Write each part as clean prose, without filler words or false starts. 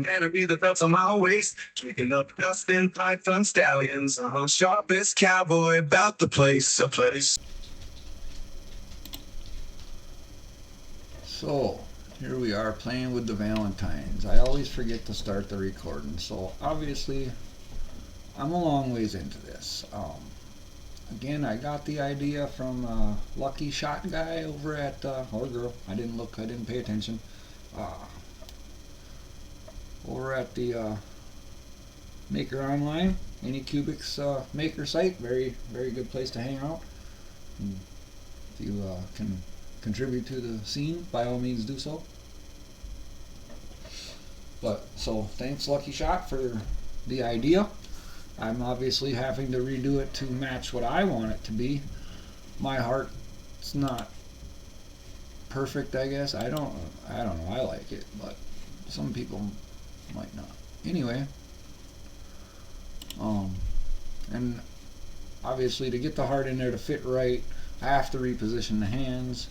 Enemy that belts on my waist, drinking up dust in python stallions. Sharpest cowboy about the place, a place. So, here we are playing with the Valentines. I always forget to start the recording, so obviously I'm a long ways into this. Again, I got the idea from Lucky Shot guy over at, or girl, I didn't pay attention. Over at the Maker Online, Anycubics maker site, very good place to hang out. And if you can contribute to the scene, by all means do so. But so thanks Lucky Shot for the idea. I'm obviously having to redo it to match what I want it to be. My heart's not perfect, I guess. I don't know. I like it, but some people might not. Anyway, and obviously to get the heart in there to fit right, I have to reposition the hands.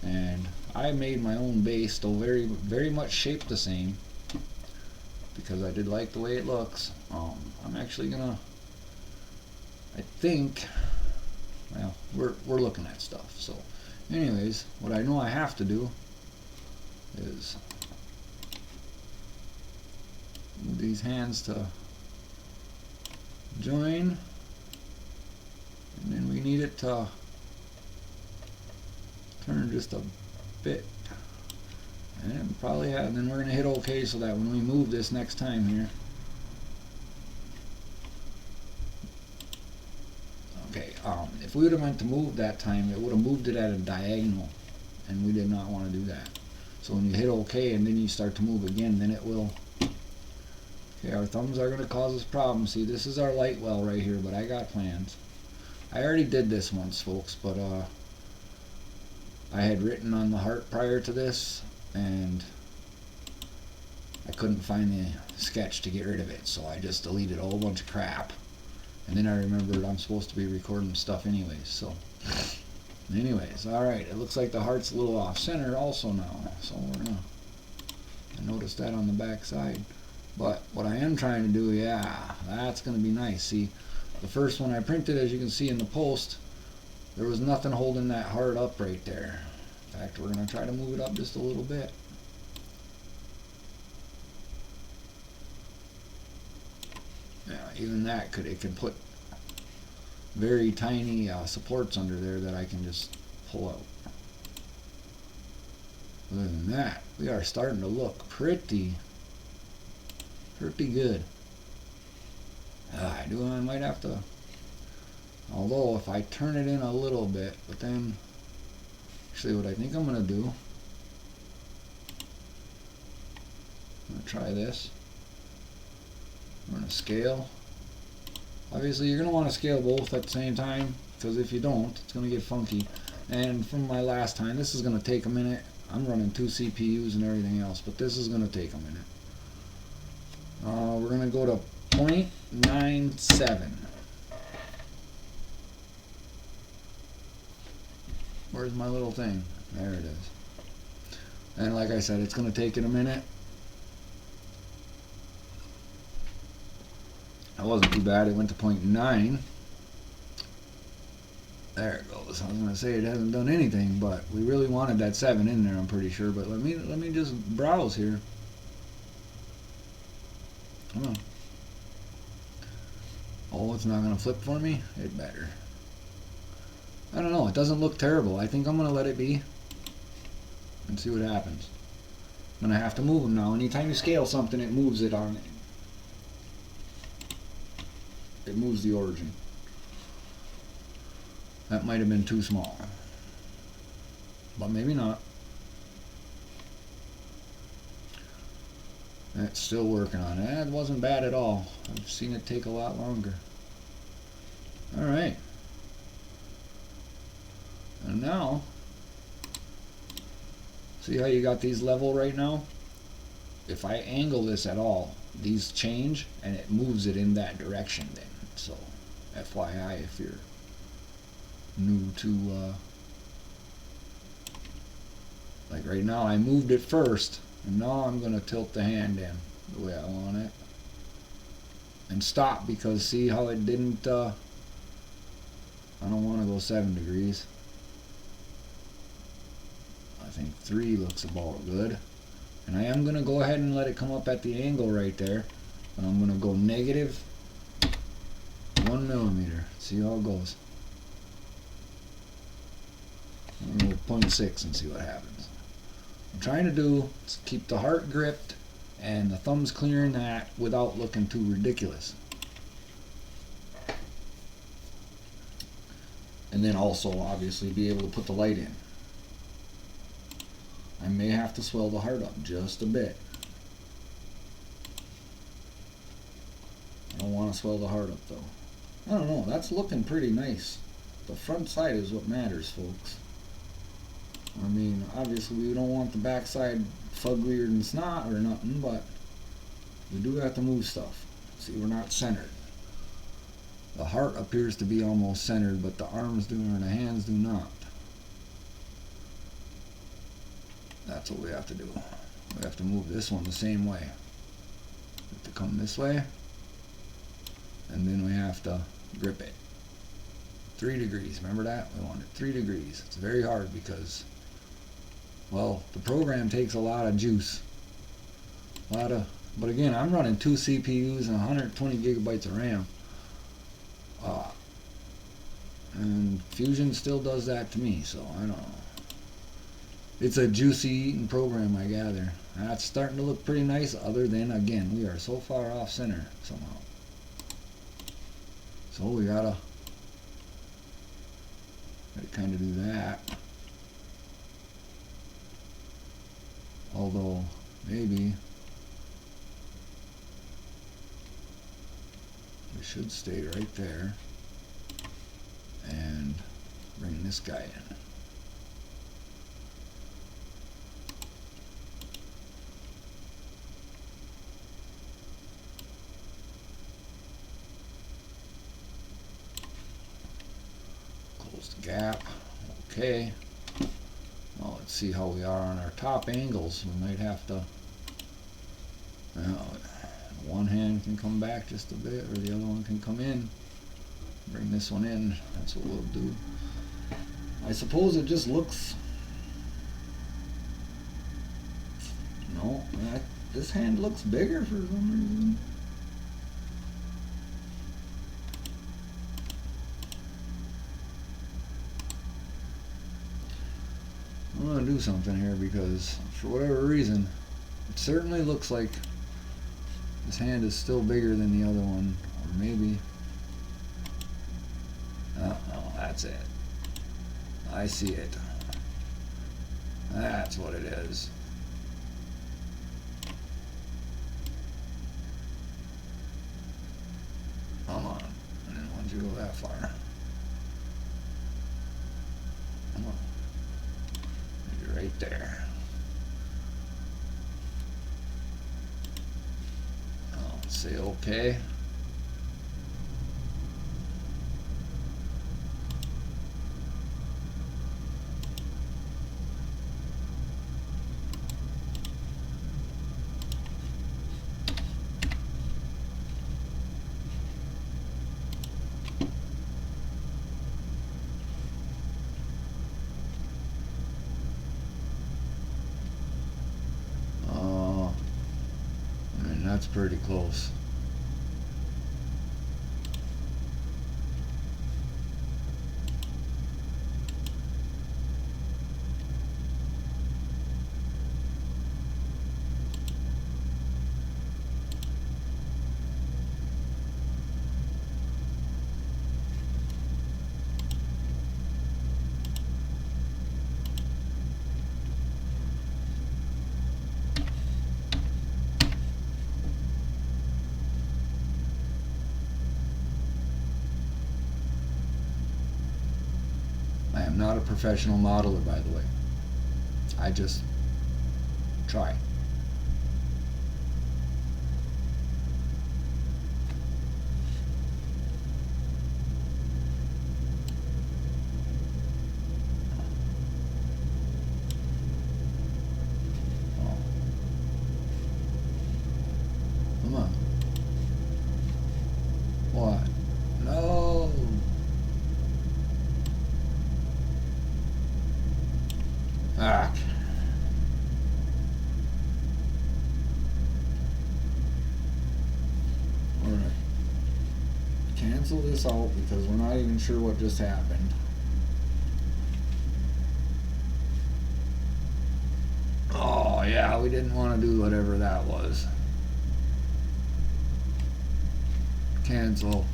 And I made my own base, still very much shaped the same, because I did like the way it looks. I'm actually gonna, I think, well, we're looking at stuff. So anyways, what I know I have to do is move these hands to join, and then we need it to turn just a bit, and probably have, and then we're going to hit OK so that when we move this next time here, okay, if we would have meant to move that time, it would have moved it at a diagonal, and we did not want to do that. So when you hit OK and then you start to move again, then it will. Okay, our thumbs are going to cause us problems. See, this is our light well right here, but I got plans. I already did this once, folks, but I had written on the heart prior to this, and I couldn't find the sketch to get rid of it, so I just deleted a whole bunch of crap. And then I remembered I'm supposed to be recording stuff anyways, so. Anyways, alright, it looks like the heart's a little off center also now, so we're gonna, I noticed that on the back side. But what I am trying to do, yeah, that's gonna be nice. See, the first one I printed, as you can see in the post, there was nothing holding that heart up right there. In fact, we're going to try to move it up just a little bit. Yeah, even that it can put very tiny supports under there that I can just pull out. Other than that, we are starting to look pretty good. I might have to. Although, if I turn it in a little bit, but then, actually what I think I'm going to do, I'm going to try this. I'm going to scale. Obviously, you're going to want to scale both at the same time, because if you don't, it's going to get funky. And from my last time, this is going to take a minute. I'm running 2 CPUs and everything else, but this is going to take a minute. We're going to go to 0.97. Where's my little thing? There it is. And like I said, it's going to take it a minute. That wasn't too bad. It went to 0.9. There it goes. I was going to say it hasn't done anything, but we really wanted that 7 in there, I'm pretty sure. But let me just browse here. Come on. Oh, it's not going to flip for me? It better. I don't know, it doesn't look terrible. I think I'm going to let it be and see what happens. I'm going to have to move them now. Anytime you scale something, it moves it on it. It moves the origin. That might have been too small. But maybe not. It's still working on it. It wasn't bad at all. I've seen it take a lot longer. Alright. And now, see how you got these level right now? If I angle this at all, these change and it moves it in that direction then. So, FYI if you're new to, like right now I moved it first, and now I'm going to tilt the hand in. the way I want it. And stop, because see how it didn't, I don't want to go 7 degrees. I think 3 looks about good. And I am going to go ahead and let it come up at the angle right there. And I'm going to go negative 1 millimeter. See how it goes. I'm going to go 0.6 and see what happens. What I'm trying to do is keep the heart gripped and the thumbs clearing that without looking too ridiculous. And then also obviously be able to put the light in. I may have to swell the heart up just a bit. I don't want to swell the heart up though. I don't know, that's looking pretty nice. The front side is what matters, folks. I mean, obviously we don't want the back side fugglier than snot or nothing, but we do have to move stuff. See, we're not centered. The heart appears to be almost centered, but the arms do and the hands do not. That's what we have to do. We have to move this one the same way. We have to come this way, and then we have to grip it. 3 degrees, remember that? We want it 3 degrees. It's very hard because, well, the program takes a lot of juice. But again, I'm running 2 CPUs and 120 gigabytes of RAM. And Fusion still does that to me, so I don't know. It's a juicy eating program, I gather. That's starting to look pretty nice, other than, again, we are so far off center somehow. So we gotta kind of do that. Although, maybe we should stay right there and bring this guy in. Close the gap. Okay. Well, let's see how we are on our top angles. We might have to, well, one hand can come back just a bit, or the other one can come in. Bring this one in. That's what we'll do. I suppose it just looks, no, this hand looks bigger for some reason. I'm going to do something here because for whatever reason it certainly looks like this hand is still bigger than the other one, or maybe, oh no, that's it. I see it. That's what it is. Come on, I didn't want you to go that far. Come on. Right there. I'll say okay. That's pretty close. I am not a professional modeler, by the way. I just try. on. What? No. Ah. We're gonna cancel this out because we're not even sure what just happened. Oh yeah, we didn't want to do whatever that was. Cancel.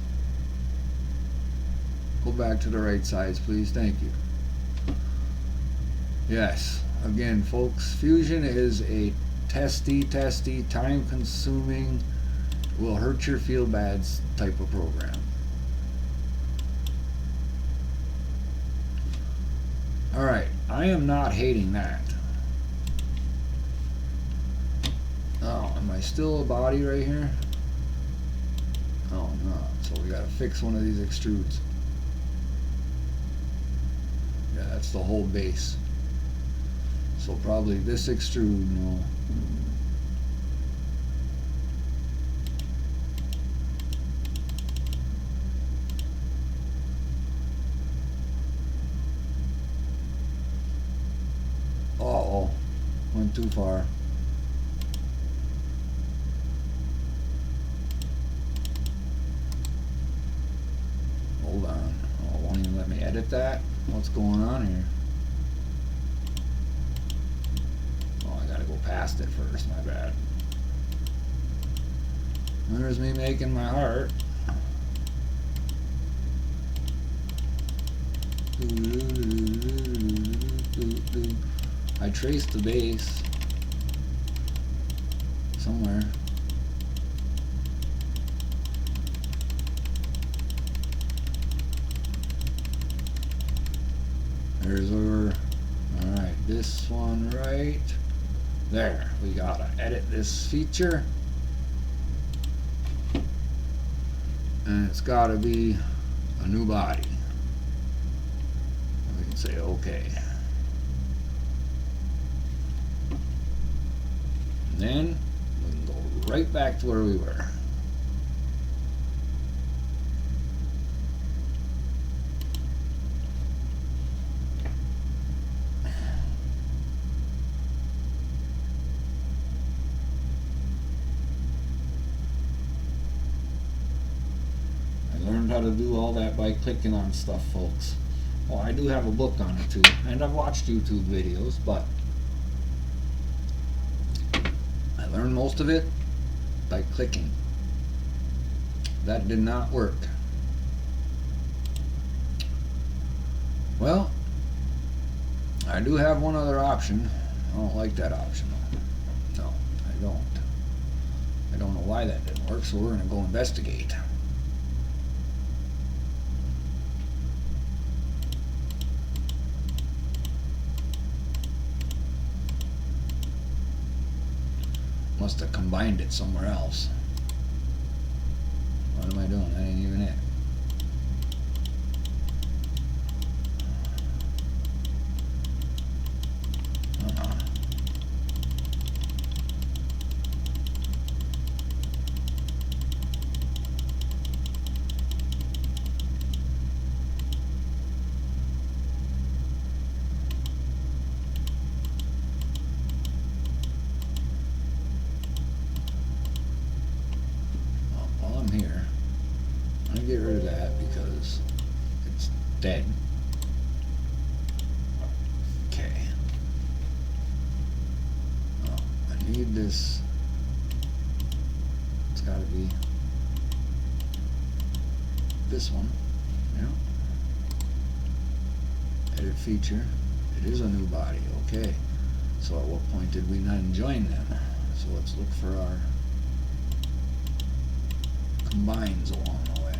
Go back to the right sides, please. Thank you. Yes. Again, folks, Fusion is a testy, time-consuming, will hurt your feel bads type of program. Alright, I am not hating that. Oh, am I still a body right here? Oh, no. So we gotta fix one of these extrudes. Yeah, that's the whole base. So probably this extrude, no. Uh-oh. Went too far. Hold on. Oh, it won't even let me edit that? What's going on here? Oh, I gotta go past it first, my bad. There's me making my heart. I traced the base somewhere. There's our, alright, this one right there. We gotta edit this feature. And it's gotta be a new body. And we can say okay. And then we can go right back to where we were. How to do all that by clicking on stuff, folks. Well, I do have a book on it too, and I've watched YouTube videos, but I learned most of it by clicking. That did not work. Well, I do have one other option. I don't like that option though. No, I don't. I don't know why that didn't work, so we're going to go investigate. Must have combined it somewhere else. What am I doing? That ain't even it. Get rid of that because it's dead. Okay. Oh, I need this. It's got to be this one. Yeah. Edit feature. It is a new body. Okay. So at what point did we not join them? So let's look for our combines along the way.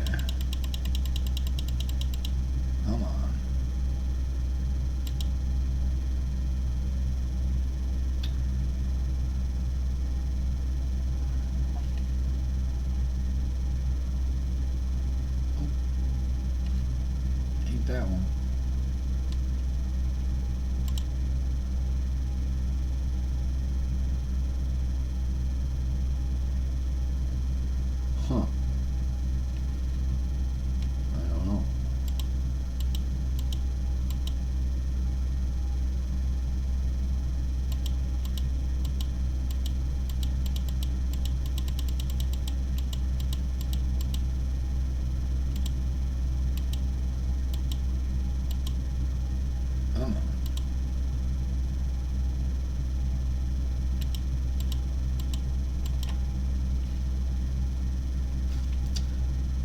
Come on. Oh. Ain't that one. Huh. I don't know. Come on.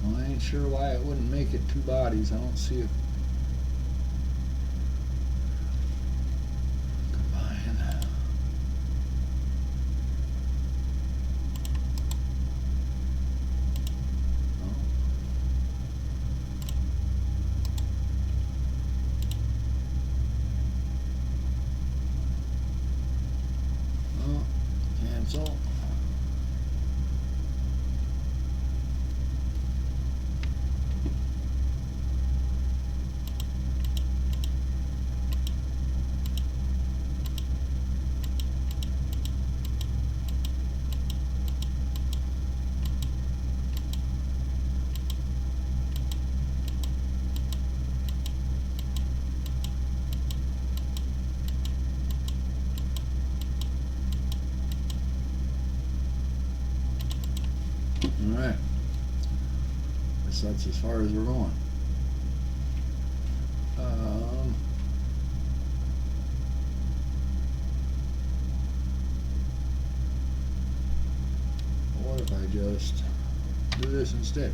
Well, I ain't sure why it wouldn't make it two bodies. I don't see it. Combine. Oh, cancel. Alright. Guess that's as far as we're going. What if I just do this instead?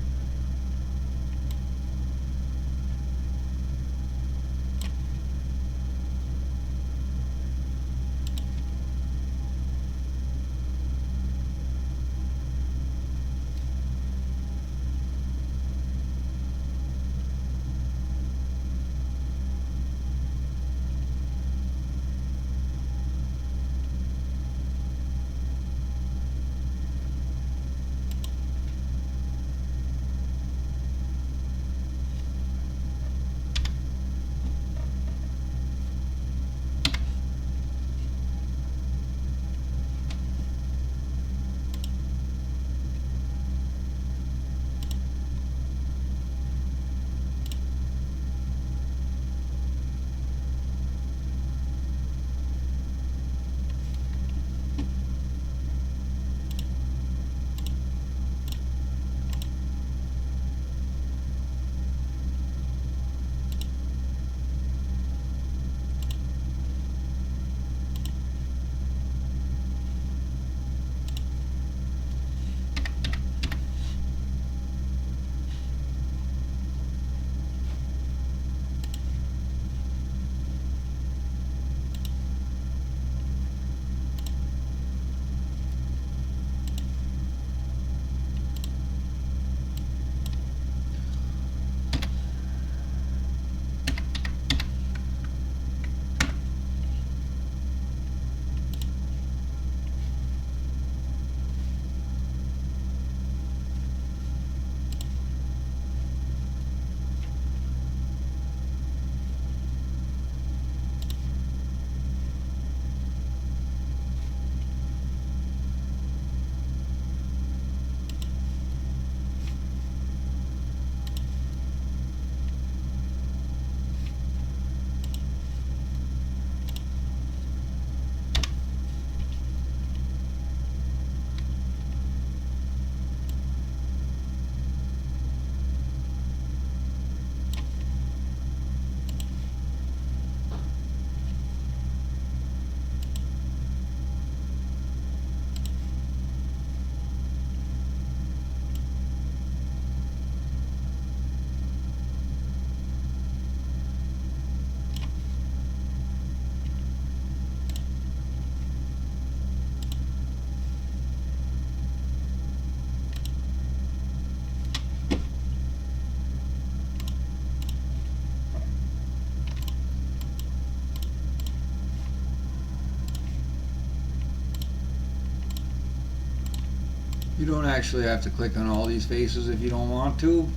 You don't actually have to click on all these faces if you don't want to,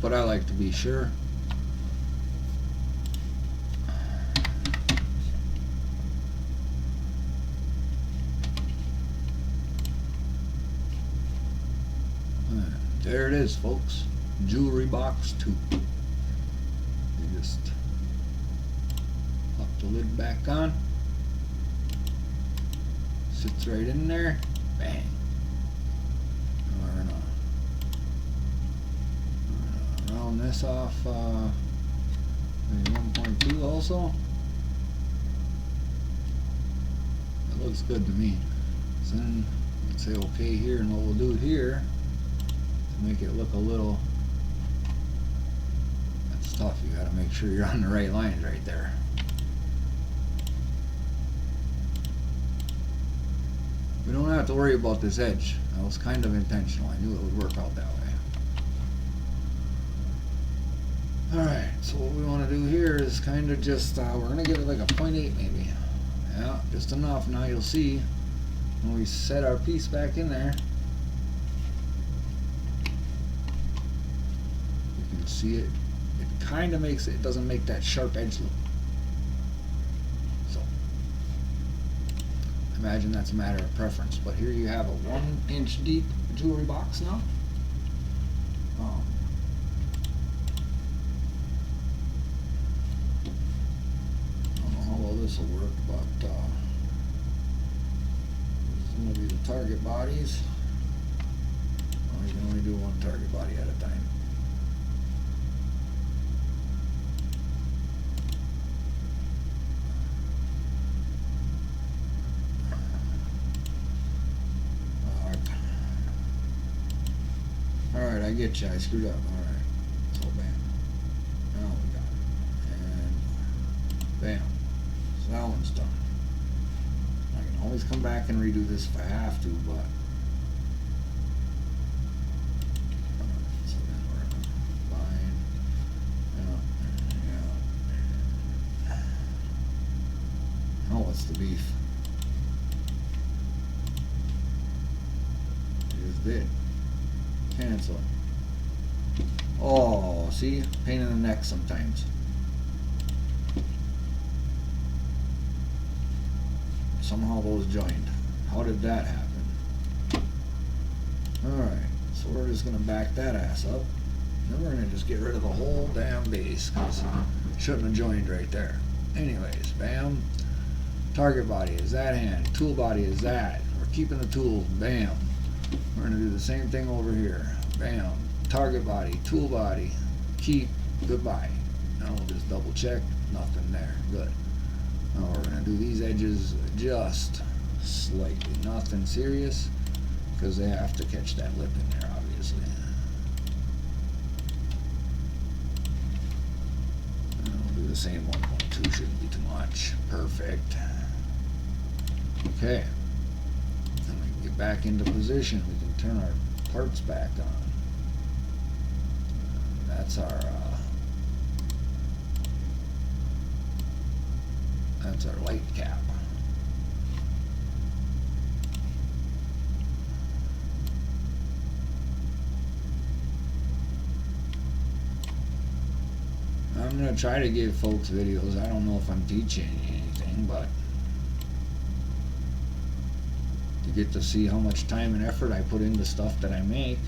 but I like to be sure. There it is, folks. Jewelry box 2. You just pop the lid back on. Sits right in there. Bang. We're gonna round this off maybe 1.2 also. That looks good to me. So then let's say okay here, and what we'll do here to make it look a little, that's tough, you gotta make sure you're on the right lines right there. We don't have to worry about this edge. That was kind of intentional. I knew it would work out that way. Alright, so what we want to do here is kind of just, we're going to give it like a 0.8 maybe. Yeah, just enough. Now you'll see when we set our piece back in there, you can see it. It kind of makes it doesn't make that sharp edge look. So, imagine that's a matter of preference. But here you have a 1-inch deep jewelry box now. This will work, but this is going to be the target bodies. Well, you can only do one target body at a time. Alright, I get you. I screwed up. Alright. So bam. Now we got it. And bam. That one's done. I can always come back and redo this if I have to, but so then we're gonna line out. Oh, what's the beef? It just did. Cancel it. Oh, see? Pain in the neck sometimes. Somehow those joined. How did that happen? Alright, so we're just going to back that ass up. Then we're going to just get rid of the whole damn base, because it shouldn't have joined right there. Anyways, bam. Target body is that hand. Tool body is that. We're keeping the tools. Bam. We're going to do the same thing over here. Bam. Target body. Tool body. Keep. Goodbye. Now we'll just double check. Nothing there. Good. Now we're going to do these edges just slightly, nothing serious, because they have to catch that lip in there, obviously. And we'll do the same 1.2, shouldn't be too much. Perfect. Okay. Then we can get back into position. We can turn our parts back on. That's our light cap. I'm going to try to give folks videos. I don't know if I'm teaching anything, but you get to see how much time and effort I put into stuff that I make,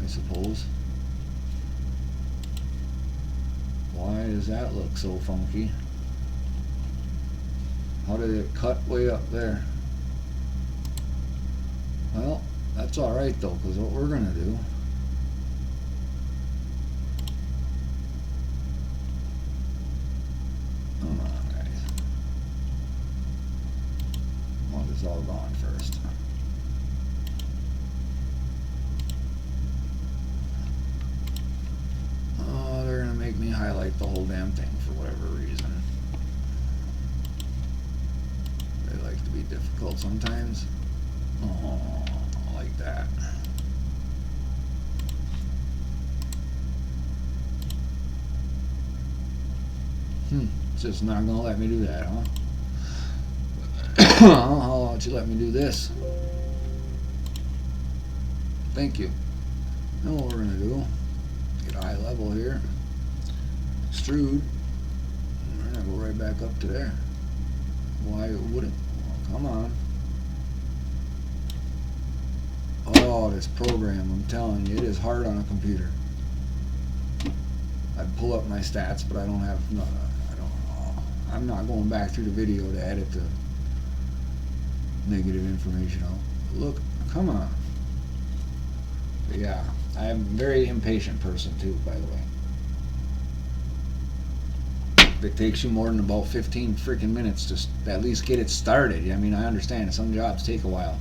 I suppose. Why does that look so funky? How did it cut way up there? Well, that's alright though, because what we're going to do, come on guys, I want this all gone first. Oh, they're going to make me highlight the whole damn thing for whatever reason. They like to be difficult sometimes. Oh, like that. It's just not gonna let me do that, huh? How about you let me do this? Thank you. Now what we're gonna do, get eye level here, extrude, and we're gonna go right back up to there. Why wouldn't? Oh, come on. Oh, this program, I'm telling you, it is hard on a computer. I'd pull up my stats, but I don't have, no, I don't, I'm not going back through the video to edit the negative information out. Look, come on. But yeah, I'm a very impatient person too, by the way. If it takes you more than about 15 freaking minutes to at least get it started, I mean, I understand some jobs take a while.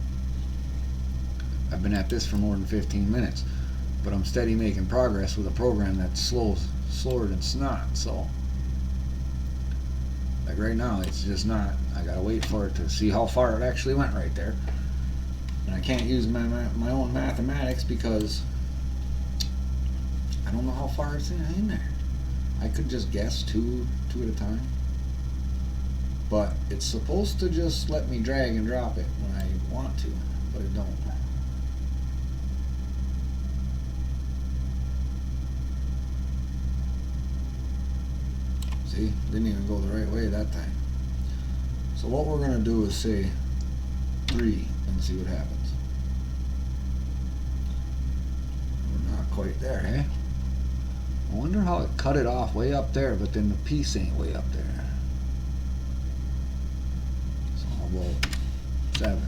I've been at this for more than 15 minutes, but I'm steady making progress with a program that's slower than snot. So, like right now, it's just not. I gotta wait for it to see how far it actually went right there. And I can't use my own mathematics because I don't know how far it's in there. I could just guess two at a time, but it's supposed to just let me drag and drop it when I want to, but it don't. See, didn't even go the right way that time. So what we're gonna do is say 3 and see what happens. We're not quite there, eh? I wonder how it cut it off way up there, but then the piece ain't way up there. So how about 7?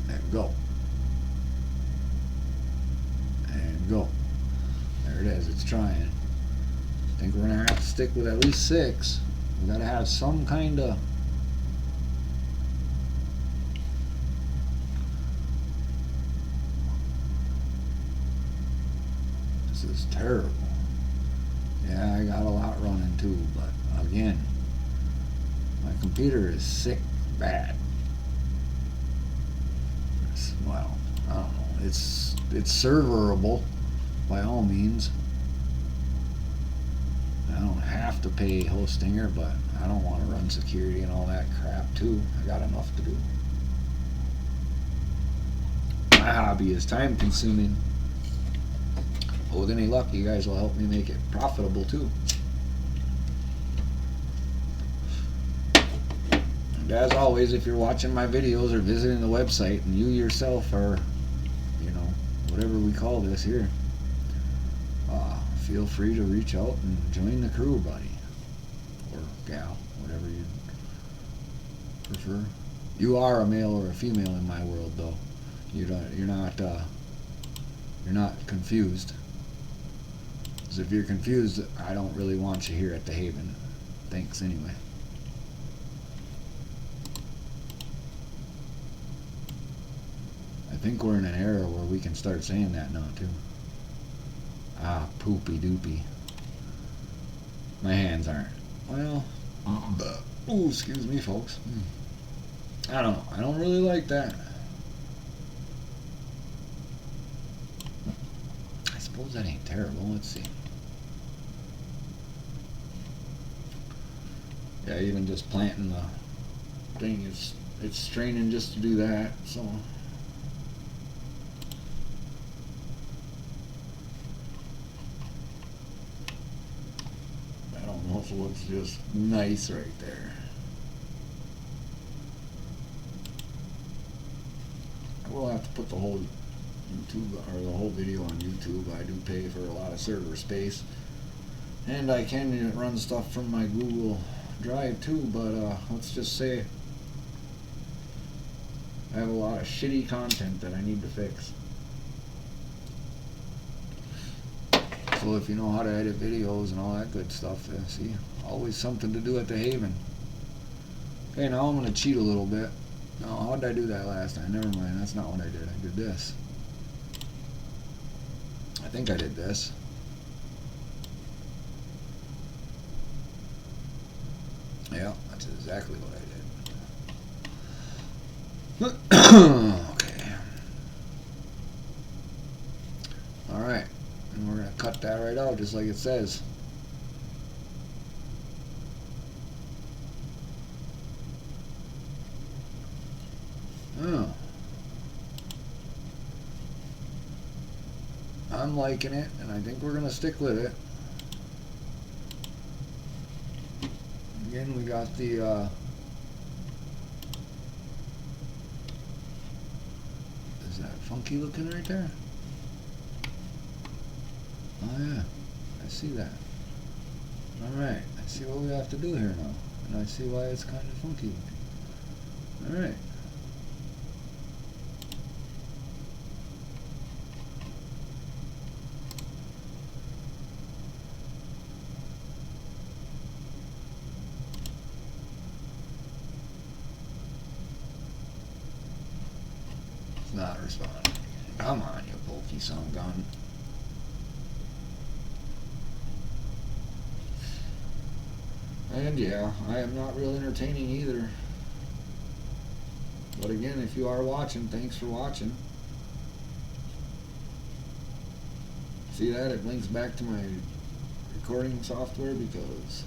And go. And go. There it is, it's trying. I think we're gonna have to stick with at least 6. We gotta have some kind of this is terrible. Yeah, I got a lot running too, but again, my computer is sick bad. Well, I don't know. It's serverable by all means. I don't have to pay Hostinger, but I don't want to run security and all that crap too. I got enough to do. My hobby is time consuming. But with any luck, you guys will help me make it profitable too. And as always, if you're watching my videos or visiting the website and you yourself are, you know, whatever we call this here, feel free to reach out and join the crew, buddy. Or gal, whatever you prefer. You are a male or a female in my world, though. You're not confused. Because if you're confused, I don't really want you here at the Haven. Thanks anyway. I think we're in an era where we can start saying that now too. Ah, poopy doopy. My hands aren't. Well, ooh, excuse me, folks. I don't know. I don't really like that. I suppose that ain't terrible. Let's see. Yeah, even just planting the thing, it's straining just to do that. So. Also looks just nice right there. I will have to put the whole YouTube or the whole video on YouTube. I do pay for a lot of server space, and I can run stuff from my Google Drive too, but let's just say I have a lot of shitty content that I need to fix. So if you know how to edit videos and all that good stuff, see, always something to do at the Haven. Okay, now I'm going to cheat a little bit. No, how did I do that last time? Never mind, that's not what I did. I did this. I think I did this. Yeah, that's exactly what I did. Okay. Alright. And we're going to cut that right out just like it says. Oh. I'm liking it, and I think we're going to stick with it. Again, we got the funky looking right there? Oh yeah, I see that. Alright, I see what we have to do here now. And I see why it's kind of funky looking. Alright. It's not responding. Come on, you pokey son of a gun. And yeah, I am not real entertaining either. But again, if you are watching, thanks for watching. See that? It links back to my recording software because,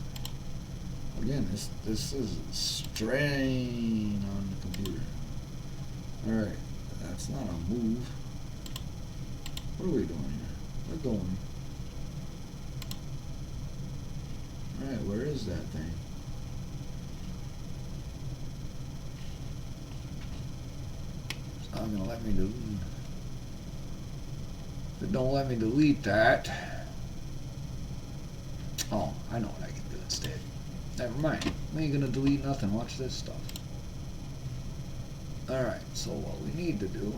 again, this is a strain on the computer. Alright, that's not a move. What are we doing here? We're going. Alright, where is that thing? It's not gonna let me delete. If it don't let me delete that. Oh, I know what I can do instead. Never mind. We ain't gonna delete nothing. Watch this stuff. Alright, so what we need to do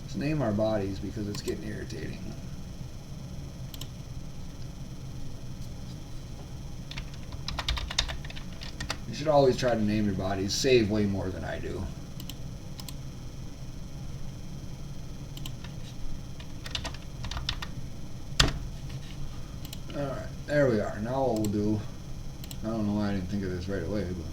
is name our bodies because it's getting irritating. You should always try to name your bodies. Save way more than I do. Alright, there we are. Now what we'll do, I don't know why I didn't think of this right away, but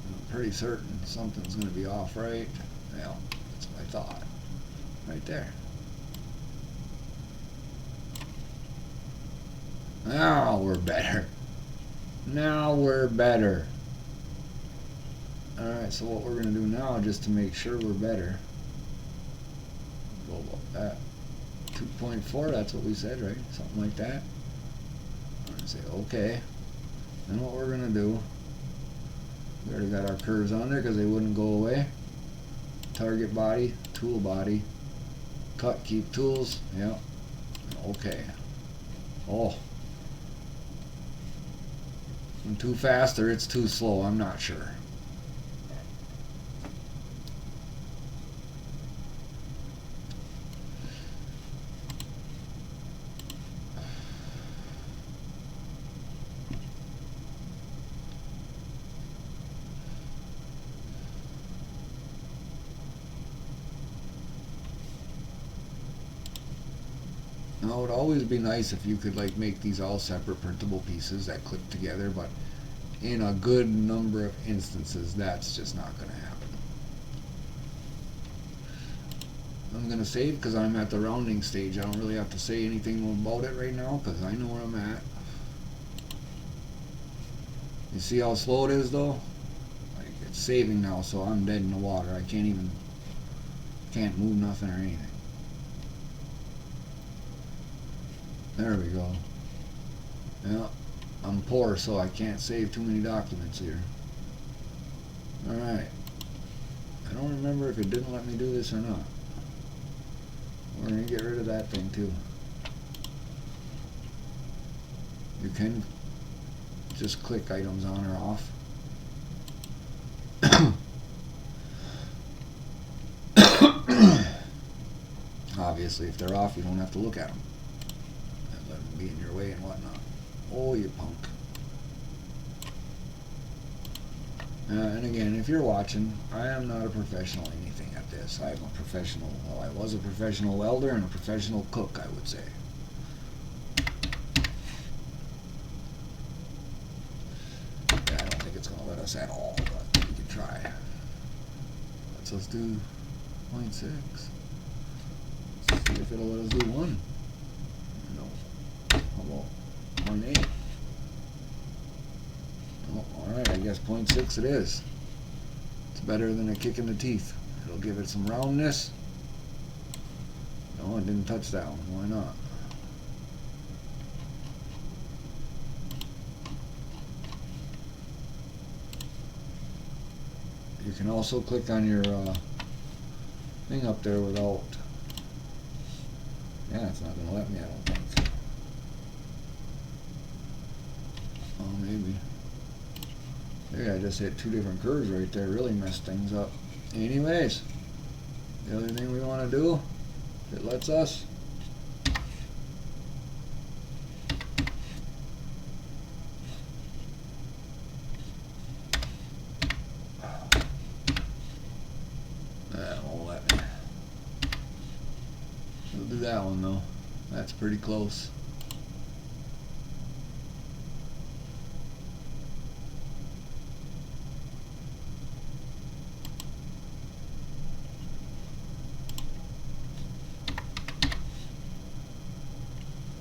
I'm pretty certain something's going to be off, right? Well, that's what I thought. Right there. Now we're better. Now we're better. Alright, so what we're going to do now, just to make sure we're better, go about that. 2.4, that's what we said, right? Something like that. I'm going to say okay. Then what we're going to do, we already got our curves on there because they wouldn't go away. Target body, tool body, cut, keep tools, yep. Okay. Oh. I'm too fast or it's too slow, I'm not sure. Now, it would always be nice if you could like make these all separate printable pieces that click together, but in a good number of instances that's just not going to happen. I'm going to save because I'm at the rounding stage. I don't really have to say anything about it right now because I know where I'm at. You see how slow it is though? Like it's saving now, so I'm dead in the water. I can't move nothing or anything. There we go. Yeah, I'm poor, so I can't save too many documents here. Alright. I don't remember if it didn't let me do this or not. We're going to get rid of that thing too. You can just click items on or off. Obviously, if they're off, you don't have to look at them. Let them be in your way and whatnot. Oh, you punk. And again, if you're watching, I am not a professional anything at this. I'm a professional, well, I was a professional welder and a professional cook, I would say. Yeah, I don't think it's going to let us at all, but we can try. Let's do 0.6. Let's see if it'll let us do 1. No. How about 0.8? Oh, alright, I guess 0.6 it is. It's better than a kick in the teeth. It'll give it some roundness. No, it didn't touch that one. Why not? You can also click on your thing up there without. Yeah, it's not going to let me, I don't think. Oh, maybe. There, I just hit 2 different curves right there. Really messed things up. Anyways, the other thing we want to do, if it lets us, that won't let me. We'll do that one though. That's pretty close.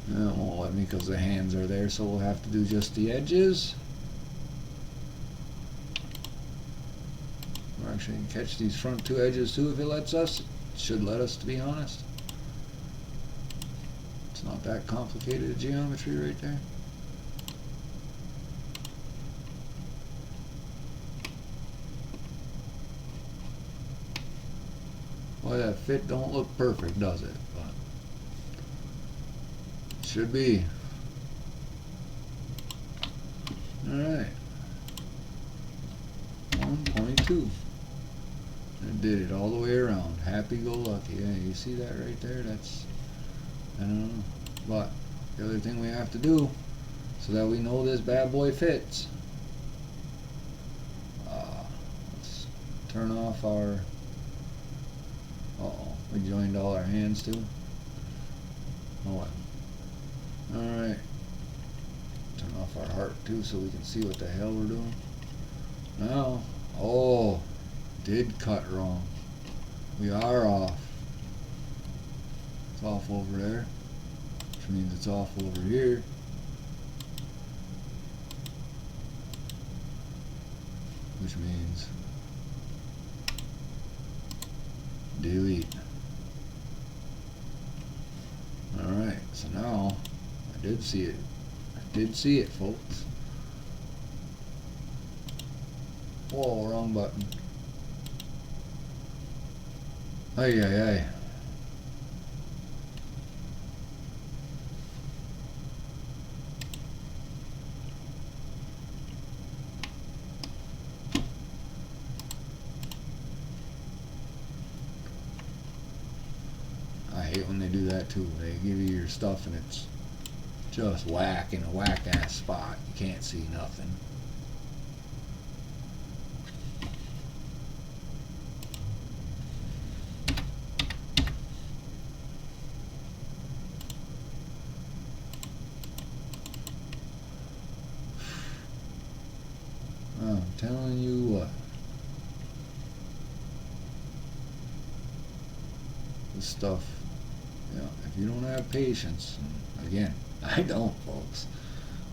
That won't let me because the hands are there, so we'll have to do just the edges. We're actually going to catch these front 2 edges too if it lets us. It should let us, to be honest. It's not that complicated a geometry right there. Boy, that fit don't look perfect, does it? But it should be. Alright. 1.2. It did it all the way around. Happy-go-lucky. Yeah, you see that right there? That's, I don't know. But the other thing we have to do, so that we know this bad boy fits, let's turn off our, uh-oh, we joined all our hands too. Oh well. Alright. Turn off our heart too so we can see what the hell we're doing. Now, oh, did cut wrong. We are off. It's off over there, which means it's off over here. Which means delete. Alright, so now I did see it. I did see it, folks. Whoa, wrong button. Ay, ay, ay. I hate when they do that too. They give you your stuff and it's just whack in a whack ass spot. You can't see nothing. I'm telling you what. This stuff, yeah, if you don't have patience, and again, I don't, folks.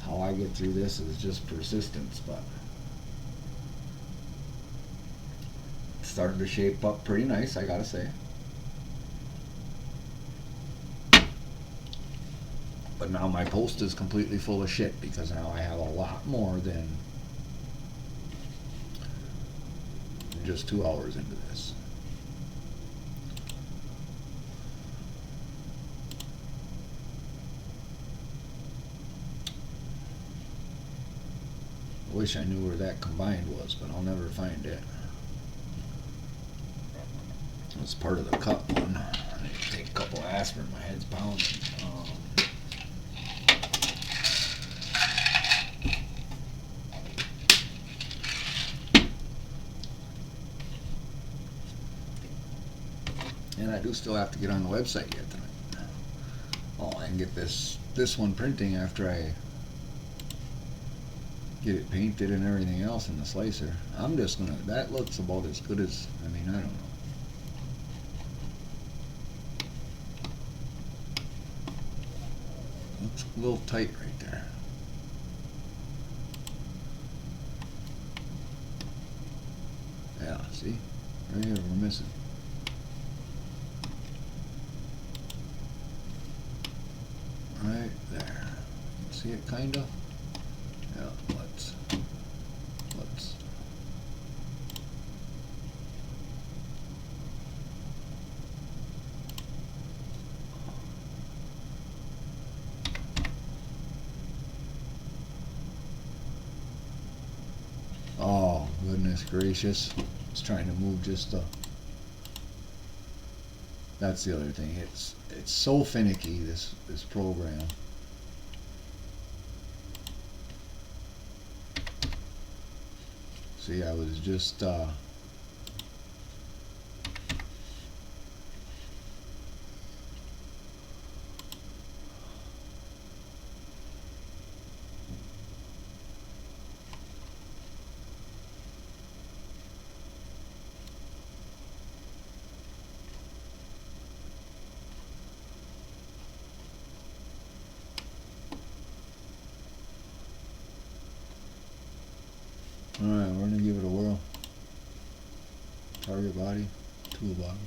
How I get through this is just persistence, but it started to shape up pretty nice, I gotta say. But now my post is completely full of shit because now I have a lot more than just 2 hours into this. I wish I knew where that combined was, but I'll never find it. It's part of the cut one. I need to take a couple aspirin, my head's pounding. And I do still have to get on the website yet tonight. Oh, I can get this one printing after I get it painted and everything else in the slicer. I'm just gonna, that looks about as good as, I mean, I don't know. Looks a little tight right there. Yeah, see? Right here, we're missing. Right there. See it kinda? Yeah, let's Oh, goodness gracious. It's trying to move just the... That's the other thing. It's so finicky, this program. See, I was just alright, we're gonna give it a whirl. Target body, tool bottom.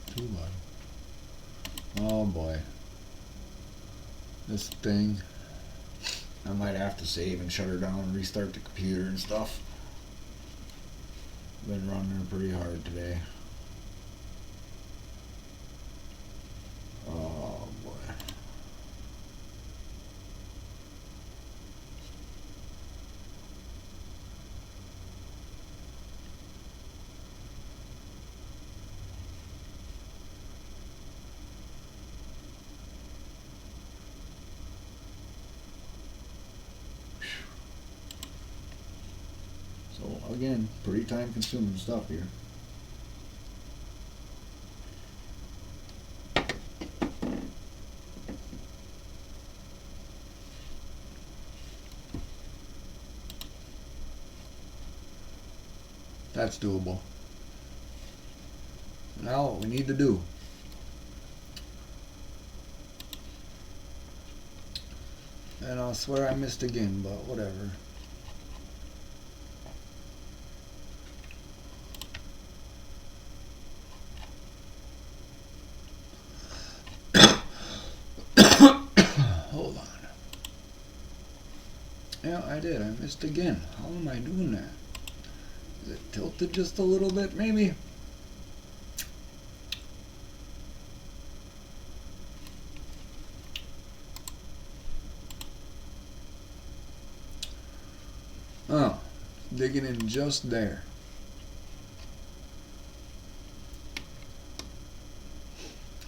Tool bottom. Oh boy. This thing, I might have to save and shut her down and restart the computer and stuff. Been running her pretty hard today. Oh boy. So again, pretty time consuming stuff here. That's doable. Now what we need to do, and I'll swear I missed again, but whatever. Hold on. Yeah, I did. I missed again. How am I doing that? Is it tilted just a little bit, maybe? Oh, digging in just there.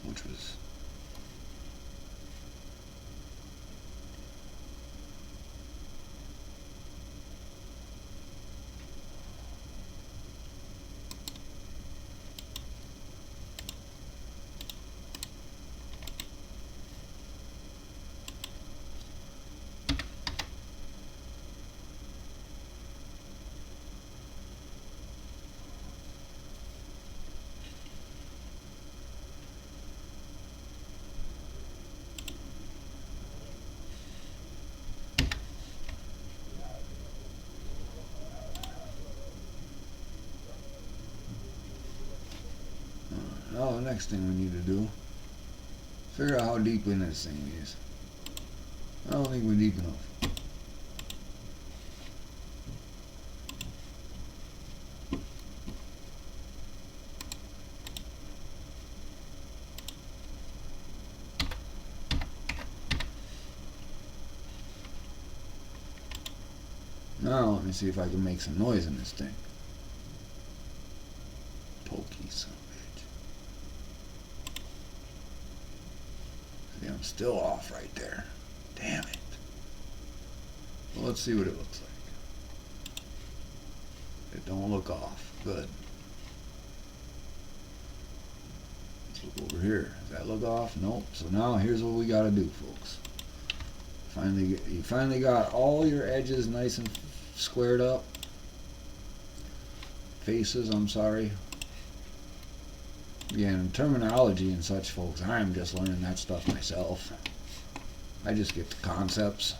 Which was... Now the next thing we need to do, figure out how deep in this thing is. I don't think we're deep enough. Now let me see if I can make some noise in this thing. Pokey son of a bitch. See, I'm still off right there. Damn it. Well, let's see what it looks like. It don't look off. Good. Let's look over here. Does that look off? Nope. So now here's what we gotta do, folks. You finally got all your edges nice and squared up. Faces, I'm sorry. Again, terminology and such, folks, I'm just learning that stuff myself. I just get the concepts.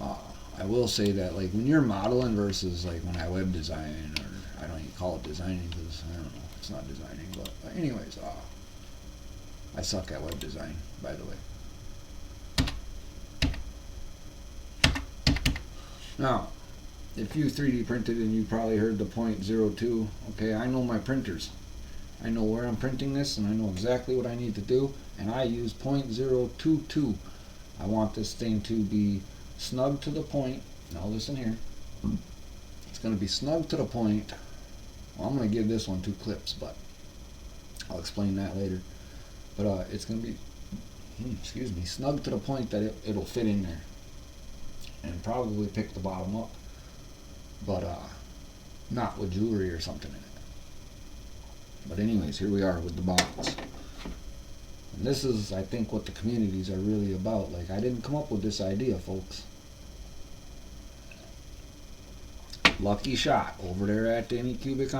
I will say that, like, when you're modeling versus, like, when I web design, or I don't even call it designing because, I don't know, it's not designing, but anyways, I suck at web design, by the way. Now, if you 3D printed and you probably heard the 0.02, okay, I know my printers. I know where I'm printing this and I know exactly what I need to do, and I use 0.022. I want this thing to be snug to the point. Now listen here. It's going to be snug to the point. Well, I'm going to give this one 2 clips, but I'll explain that later. But it's going to be, excuse me, snug to the point that it'll fit in there. And probably pick the bottom up. But not with jewelry or something in it. But anyways, here we are with the bottles. And this is, I think, what the communities are really about. Like, I didn't come up with this idea, folks. Lucky shot over there at Anycubic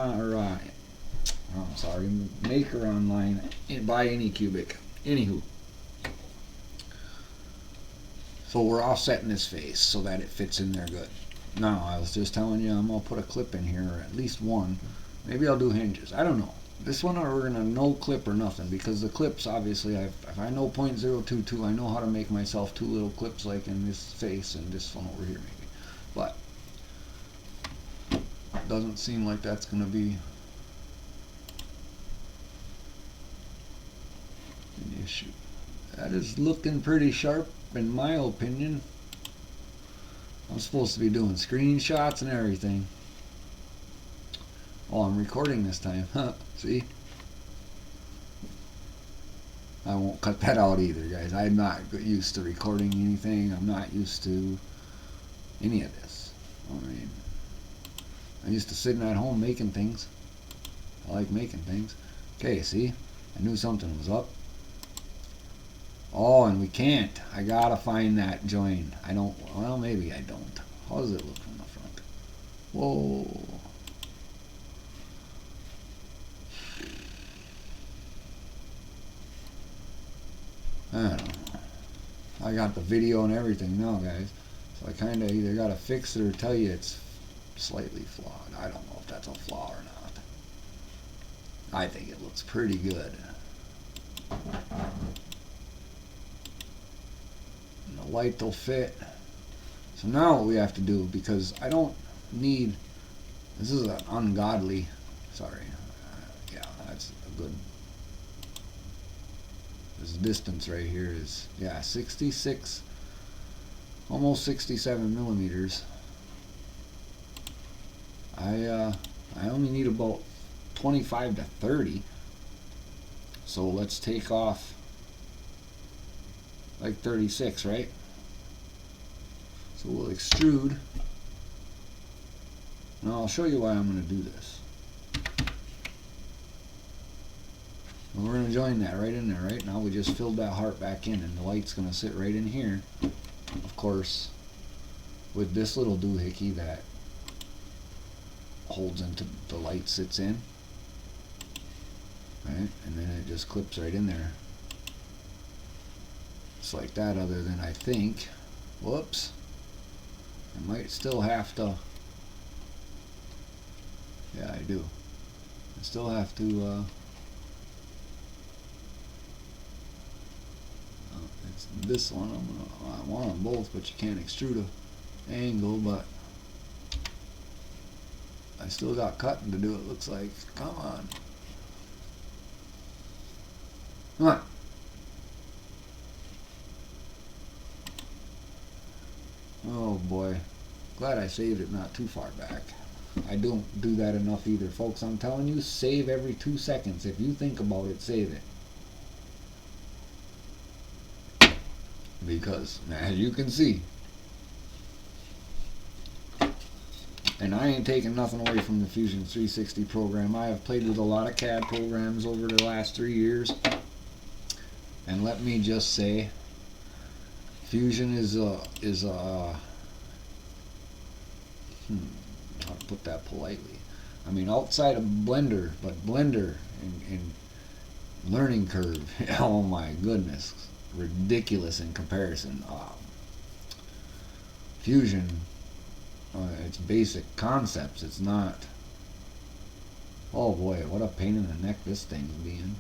Maker Online by Anycubic. Anywho. So we're offsetting this face so that it fits in there good. Now, I was just telling you I'm going to put a clip in here, or at least one. Maybe I'll do hinges. I don't know. This one we're going to no clip or nothing, because the clips, obviously, if I know .022, I know how to make myself 2 little clips like in this face and this one over here maybe. But it doesn't seem like that's going to be an issue. That is looking pretty sharp in my opinion. I'm supposed to be doing screenshots and everything. Oh, I'm recording this time. Huh, see? I won't cut that out either, guys. I'm not used to recording anything. I'm not used to any of this. I mean, I'm used to sitting at home making things. I like making things. Okay, see? I knew something was up. Oh, and we can't. I gotta find that join. I don't, well, maybe I don't. How does it look from the front? Whoa. I don't know. I got the video and everything now, guys. So I kind of either gotta fix it or tell you it's slightly flawed. I don't know if that's a flaw or not. I think it looks pretty good. The light will fit. So now what we have to do, because I don't need, this is an ungodly, sorry, yeah, that's a good, this distance right here is, yeah, 66, almost 67 millimeters. I only need about 25 to 30, so let's take off like 36, right? So we'll extrude. Now I'll show you why I'm going to do this. And we're going to join that right in there, right? Now we just filled that heart back in, and the light's going to sit right in here. Of course, with this little doohickey that holds into the light sits in. Right? And then it just clips right in there. It's like that, other than I think, whoops, I might still have to, yeah, I do. I still have to, it's this one. I want them both, but you can't extrude a angle, but I still got cutting to do, it looks like. Come on. Come on. Oh boy, glad I saved it not too far back. I don't do that enough either, folks. I'm telling you, save every 2 seconds. If you think about it, save it. Because, as you can see, and I ain't taking nothing away from the Fusion 360 program. I have played with a lot of CAD programs over the last 3 years. And let me just say, Fusion is how to put that politely. I mean, outside of Blender, but Blender and learning curve, oh my goodness, ridiculous in comparison. Fusion, it's basic concepts. It's not. Oh boy, what a pain in the neck this thing's being.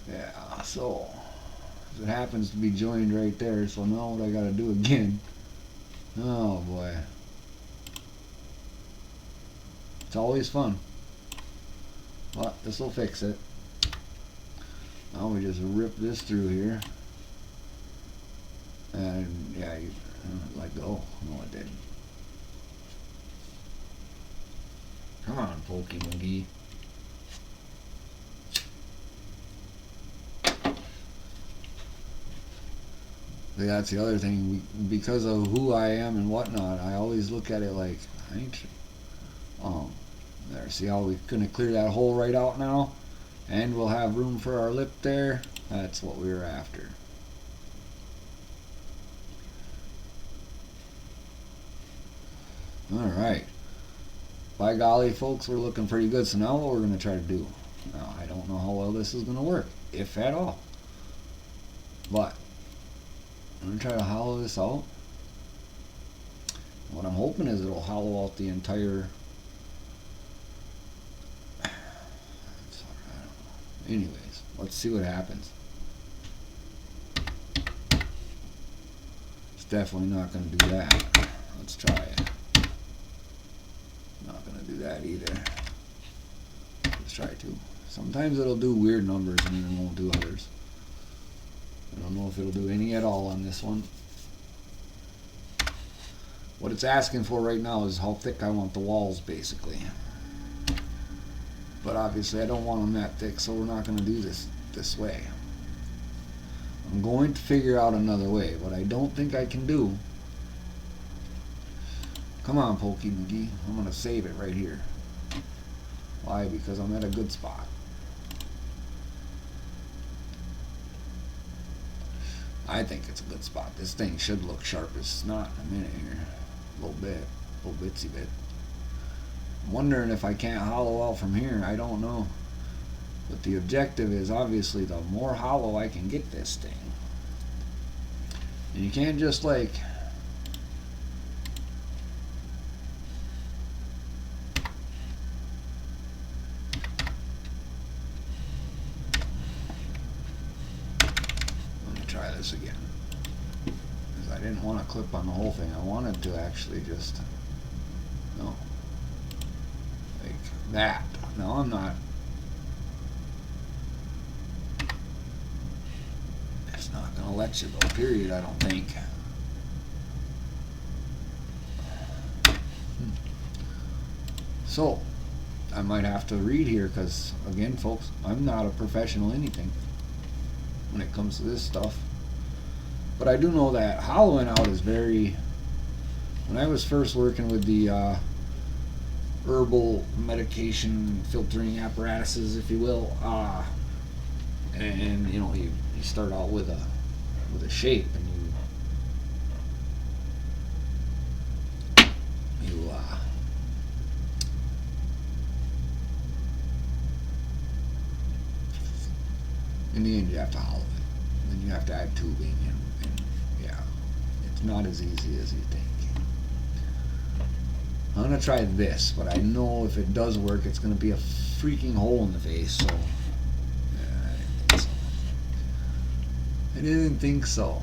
Yeah, so it happens to be joined right there, so now what I gotta do again. Oh boy. It's always fun. But this will fix it. Now we just rip this through here. And yeah, let go. No, it didn't. Come on, Pokey McGee. That's the other thing. Because of who I am and whatnot, I always look at it like, I ain't. There. See how we couldn't clear that hole right out now? And we'll have room for our lip there. That's what we were after. Alright. By golly, folks, we're looking pretty good. So now what we're going to try to do. Now, I don't know how well this is going to work, if at all. But I'm going to try to hollow this out. What I'm hoping is it'll hollow out the entire... Anyways, let's see what happens. It's definitely not going to do that. Let's try it. Not going to do that either. Let's try to. Sometimes it'll do weird numbers and then it won't do others. I don't know if it'll do any at all on this one. What it's asking for right now is how thick I want the walls, basically. But obviously I don't want them that thick, so we're not going to do this way. I'm going to figure out another way. What I don't think I can do... Come on, Pokey McGee. I'm going to save it right here. Why? Because I'm at a good spot. I think it's a good spot. This thing should look sharp as snot in a minute here. A little bit. A little bitsy bit. I'm wondering if I can't hollow out from here. I don't know. But the objective is obviously the more hollow I can get this thing. And you can't just like... Let me try this again. Because I didn't want to clip on the whole thing. I wanted to actually just... No. That. No, I'm not. It's not going to let you go, period, I don't think. So, I might have to read here because, again, folks, I'm not a professional anything when it comes to this stuff. But I do know that hollowing out is very... When I was first working with the... herbal medication filtering apparatuses, if you will, and you know you start out with a shape, and you in the end you have to hollow it, and then you have to add tubing, and yeah, it's not as easy as you think. I'm going to try this, but I know if it does work, it's going to be a freaking hole in the face, so... I didn't think so.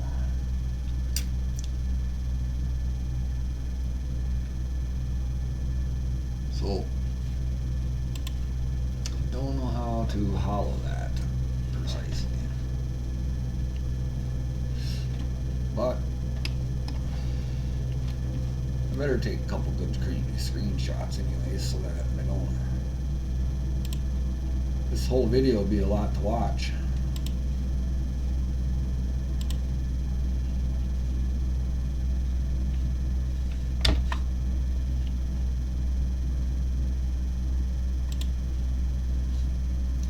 So, I don't know how to hollow that precisely. But... I better take a couple good screenshots anyways, so that I don't... This whole video will be a lot to watch.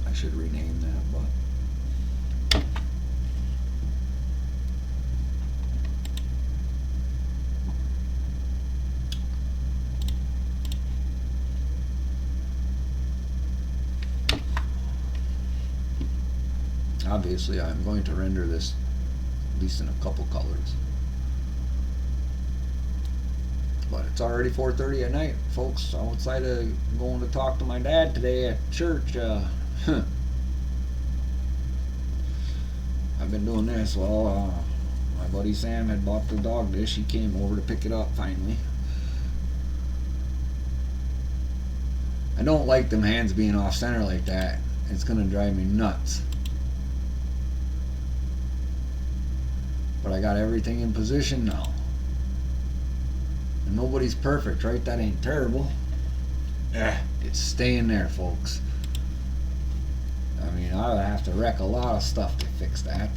I should rename that, but... Obviously, I'm going to render this at least in a couple colors. But it's already 4:30 at night, folks. Outside of going to talk to my dad today at church, I've been doing this. Well, my buddy Sam had bought the dog dish. He came over to pick it up finally. I don't like them hands being off center like that. It's gonna drive me nuts. But I got everything in position now. And nobody's perfect, right? That ain't terrible. It's staying there, folks. I mean, I would have to wreck a lot of stuff to fix that.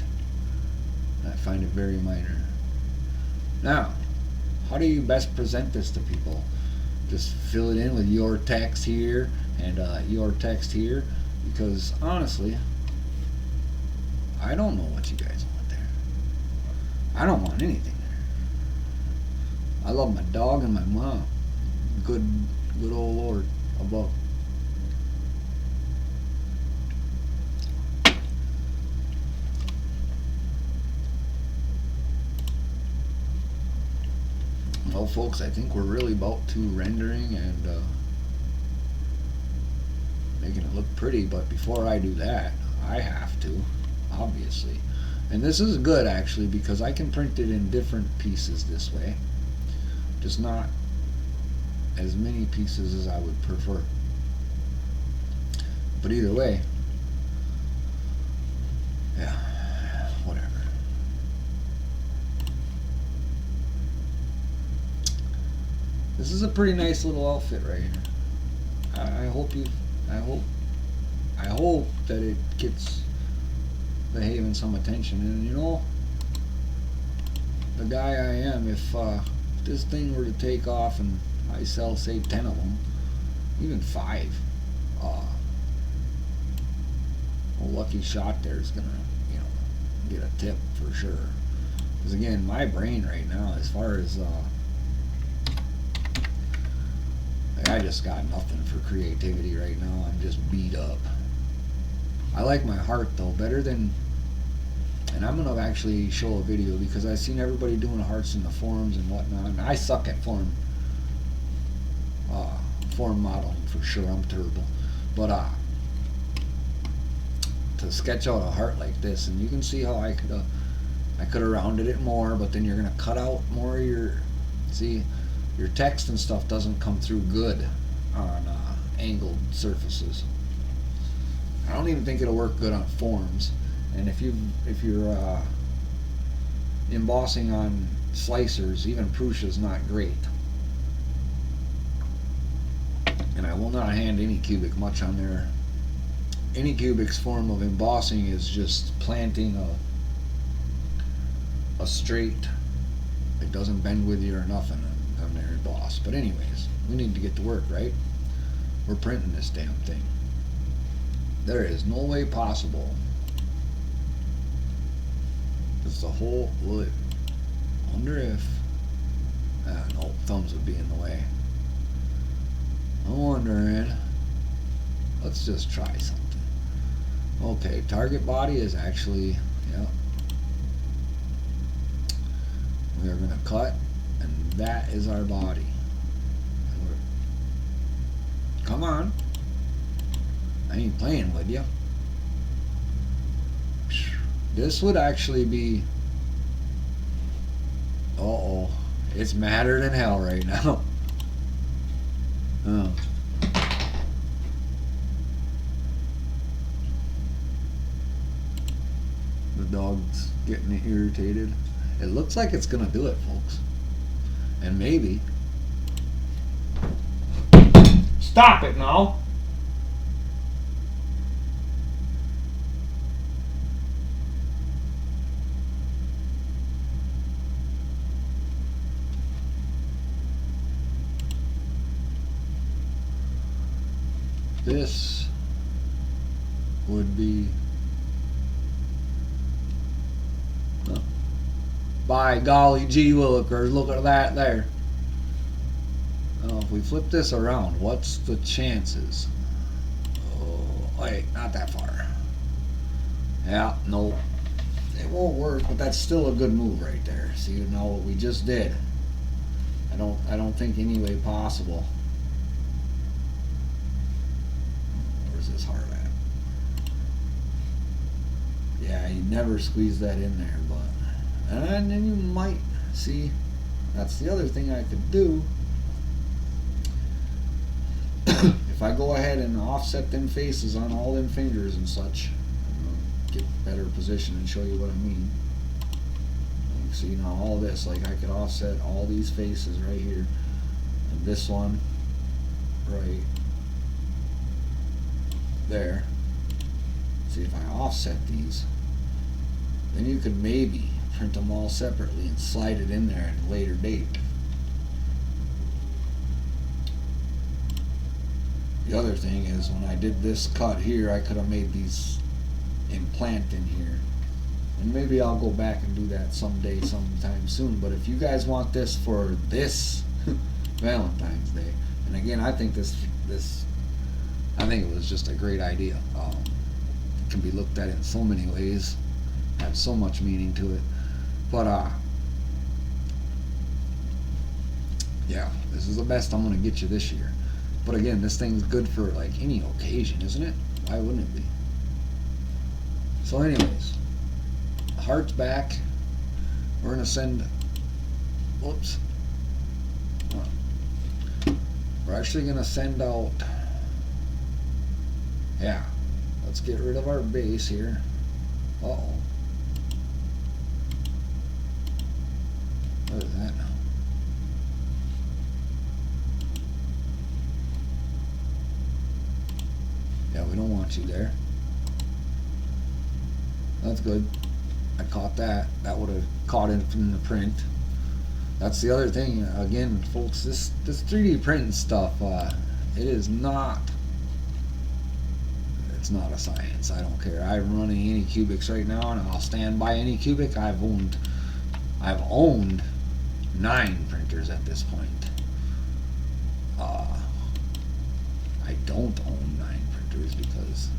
I find it very minor. Now, how do you best present this to people? Just fill it in with your text here and your text here, because honestly, I don't know what you guys want there. I don't want anything there. I love my dog and my mom. Good old Lord above. Well, folks, I think we're really about to rendering and making it look pretty, but before I do that, I have to, obviously. And this is good, actually, because I can print it in different pieces this way. Just not as many pieces as I would prefer. But either way, yeah, whatever. This is a pretty nice little outfit right here. I hope that it gets the Haven some attention. And you know, the guy I am, if this thing were to take off and I sell, say, 10 of them, even 5, a lucky shot there is gonna, you know, get a tip for sure. Because again, my brain right now, as far as I just got nothing for creativity right now. I'm just beat up. I like my heart though better than, and I'm gonna actually show a video because I've seen everybody doing hearts in the forums and whatnot. And I suck at form modeling for sure. I'm terrible. But to sketch out a heart like this, and you can see how I could have rounded it more, but then you're gonna cut out more of your, see, your text and stuff doesn't come through good on angled surfaces. I don't even think it'll work good on forms. And if you're embossing on slicers, even Prussia's not great. And I will not hand Anycubic much on there. Anycubic's form of embossing is just planting a straight. It doesn't bend with you or nothing on their emboss. But anyways, we need to get to work, right? We're printing this damn thing. There is no way possible. It's the whole. Wonder if. No, thumbs would be in the way. I'm wondering. Let's just try something. Okay, target body is actually. Yeah. We are going to cut, and that is our body. Come on. I ain't playing with you. This would actually be. Uh-oh. It's madder than hell right now. Oh. The dog's getting irritated. It looks like it's gonna do it, folks. And maybe. Stop it now! This would be, by golly gee willikers, look at that there. If we flip this around, what's the chances? Oh, wait, not that far. Yeah, no, it won't work, but that's still a good move right there. See, you know what we just did. I don't think any way possible. This heart at? Yeah, you never squeeze that in there, but and then you might see. That's the other thing I could do. If I go ahead and offset them faces on all them fingers and such, get better position and show you what I mean. See now all this, like I could offset all these faces right here, and this one right there. See if I offset these, then you could maybe print them all separately and slide it in there at a later date. The other thing is when I did this cut here, I could have made these implant in here. And maybe I'll go back and do that someday, sometime soon. But if you guys want this for this Valentine's Day, and again, I think I think it was just a great idea. It can be looked at in so many ways, have so much meaning to it. But yeah, this is the best I'm gonna get you this year. But again, this thing's good for like any occasion, isn't it? Why wouldn't it be? So anyways, heart's back. We're gonna send, whoops. We're actually gonna send out, yeah, let's get rid of our base here. Uh-oh. What is that now? Yeah, we don't want you there. That's good. I caught that. That would have caught it in the print. That's the other thing. Again, folks, this 3D printing stuff, it is not. It's not a science. I don't care. I'm running Anycubics right now, and I'll stand by Anycubic. I've owned 9 printers at this point. I don't own 9 printers because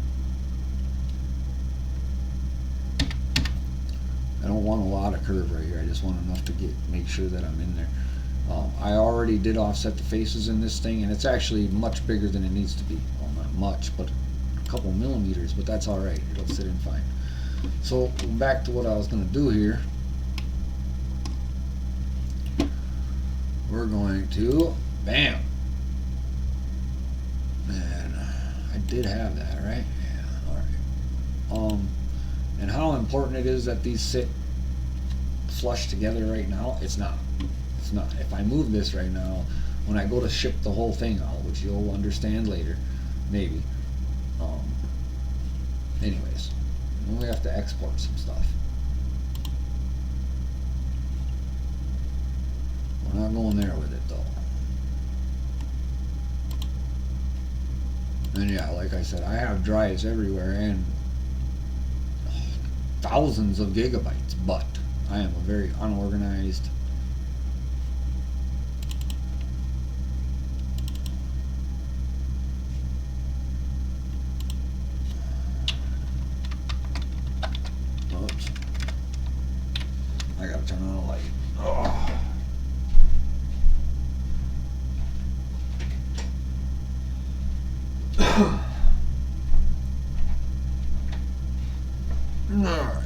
I don't want a lot of curve right here. I just want enough to make sure that I'm in there. I already did offset the faces in this thing, and it's actually much bigger than it needs to be. Well, not much, but a couple millimeters, but that's all right. It'll sit in fine. So back to what I was going to do here. We're going to, bam. And I did have that, right? Yeah, all right. And how important it is that these sit flush together right now, it's not. It's not. If I move this right now, when I go to ship the whole thing out, which you'll understand later, maybe. Anyways, we have to export some stuff. We're not going there with it though. And yeah, like I said, I have drives everywhere and thousands of gigabytes, but I am a very unorganized oops. I gotta turn on a light. Oh. Alright.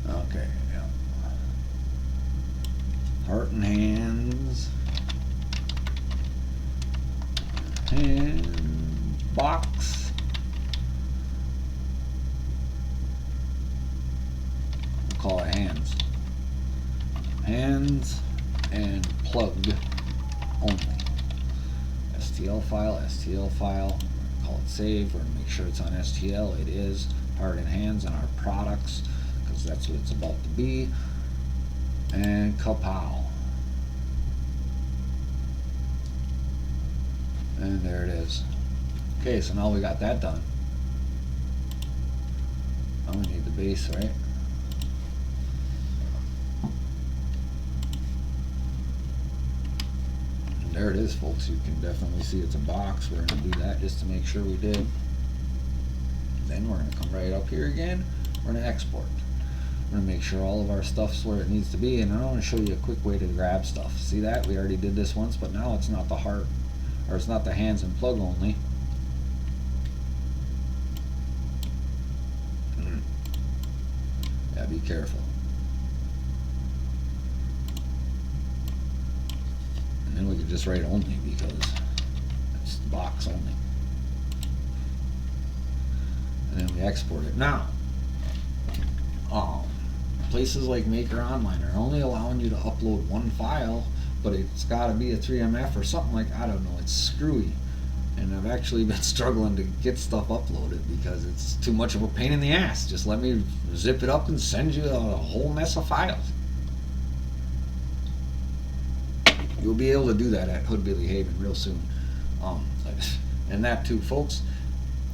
Okay, yeah. Heart and hands. And box. We'll call it hands. Hands and plugged only. STL file, call it save. We're going to make sure it's on STL. It is. Heart and hands and our products, because that's what it's about to be. And kapow. And there it is. Okay, so now we got that done. Now we need the base, right? There it is, folks. You can definitely see it's a box. We're going to do that just to make sure we did. Then we're going to come right up here again. We're going to export. We're going to make sure all of our stuff's where it needs to be. And I want to show you a quick way to grab stuff. See that? We already did this once, but now it's not the heart, or it's not the hands and plug only. Yeah, be careful. should just write only because it's the box only. And then we export it. Now, places like Maker Online are only allowing you to upload one file, but it's got to be a 3MF or something like, I don't know, it's screwy. And I've actually been struggling to get stuff uploaded because it's too much of a pain in the ass. Just let me zip it up and send you a whole mess of files. You'll be able to do that at Hood Billy Haven real soon. And that too, folks,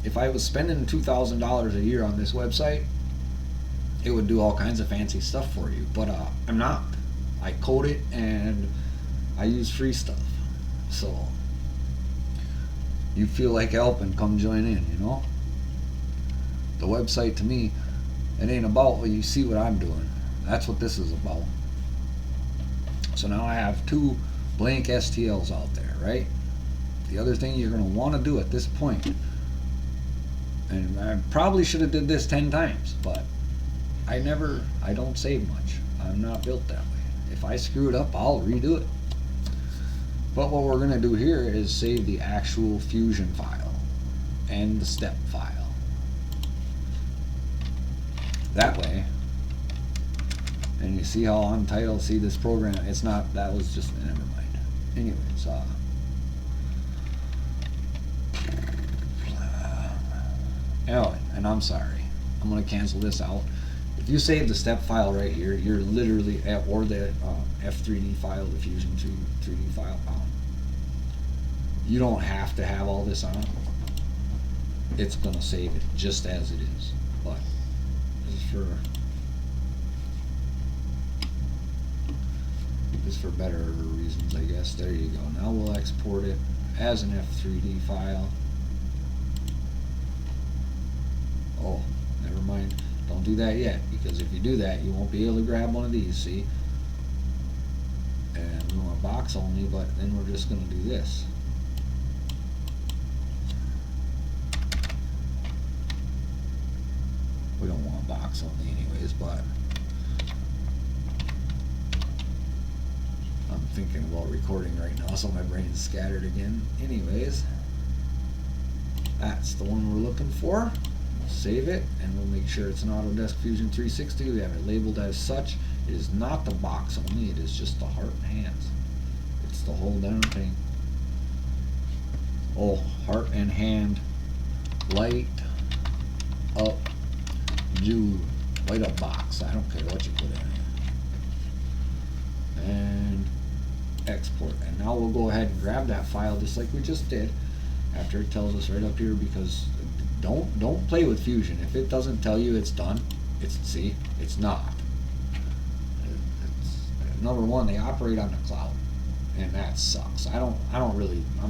if I was spending $2,000 a year on this website, it would do all kinds of fancy stuff for you. But I'm not. I code it and I use free stuff. So you feel like helping, come join in, you know? The website to me, it ain't about, well, you see what I'm doing. That's what this is about. So now I have 2 blank STLs out there, right? The other thing you're going to want to do at this point, and I probably should have did this 10 times, but I don't save much. I'm not built that way. If I screw it up, I'll redo it. But what we're going to do here is save the actual Fusion file and the step file. That way, and you see how untitled, see this program, it's not, that was just, never mind. Anyways, anyway, and I'm sorry, I'm going to cancel this out. If you save the step file right here, you're literally, or the F3D file, the Fusion 3D file, you don't have to have all this on. It's going to save it just as it is. But this is for better reasons, I guess. There you go. Now we'll export it as an F3D file. Oh, never mind. Don't do that yet, because if you do that, you won't be able to grab one of these, see? And we want a box only, but then we're just going to do this. We don't want a box only anyways, but I'm thinking about recording right now, so my brain's scattered again. Anyways, that's the one we're looking for. We'll save it, and we'll make sure it's an Autodesk Fusion 360. We have it labeled as such. It is not the box only, it is just the heart and hands. It's the whole darn thing. Oh, heart and hand, light up, light up box. I don't care what you put in it. And export. And now we'll go ahead and grab that file just like we just did after it tells us right up here, because don't play with Fusion. If it doesn't tell you it's done, it's not. Number one, they operate on the cloud, and that sucks. I'm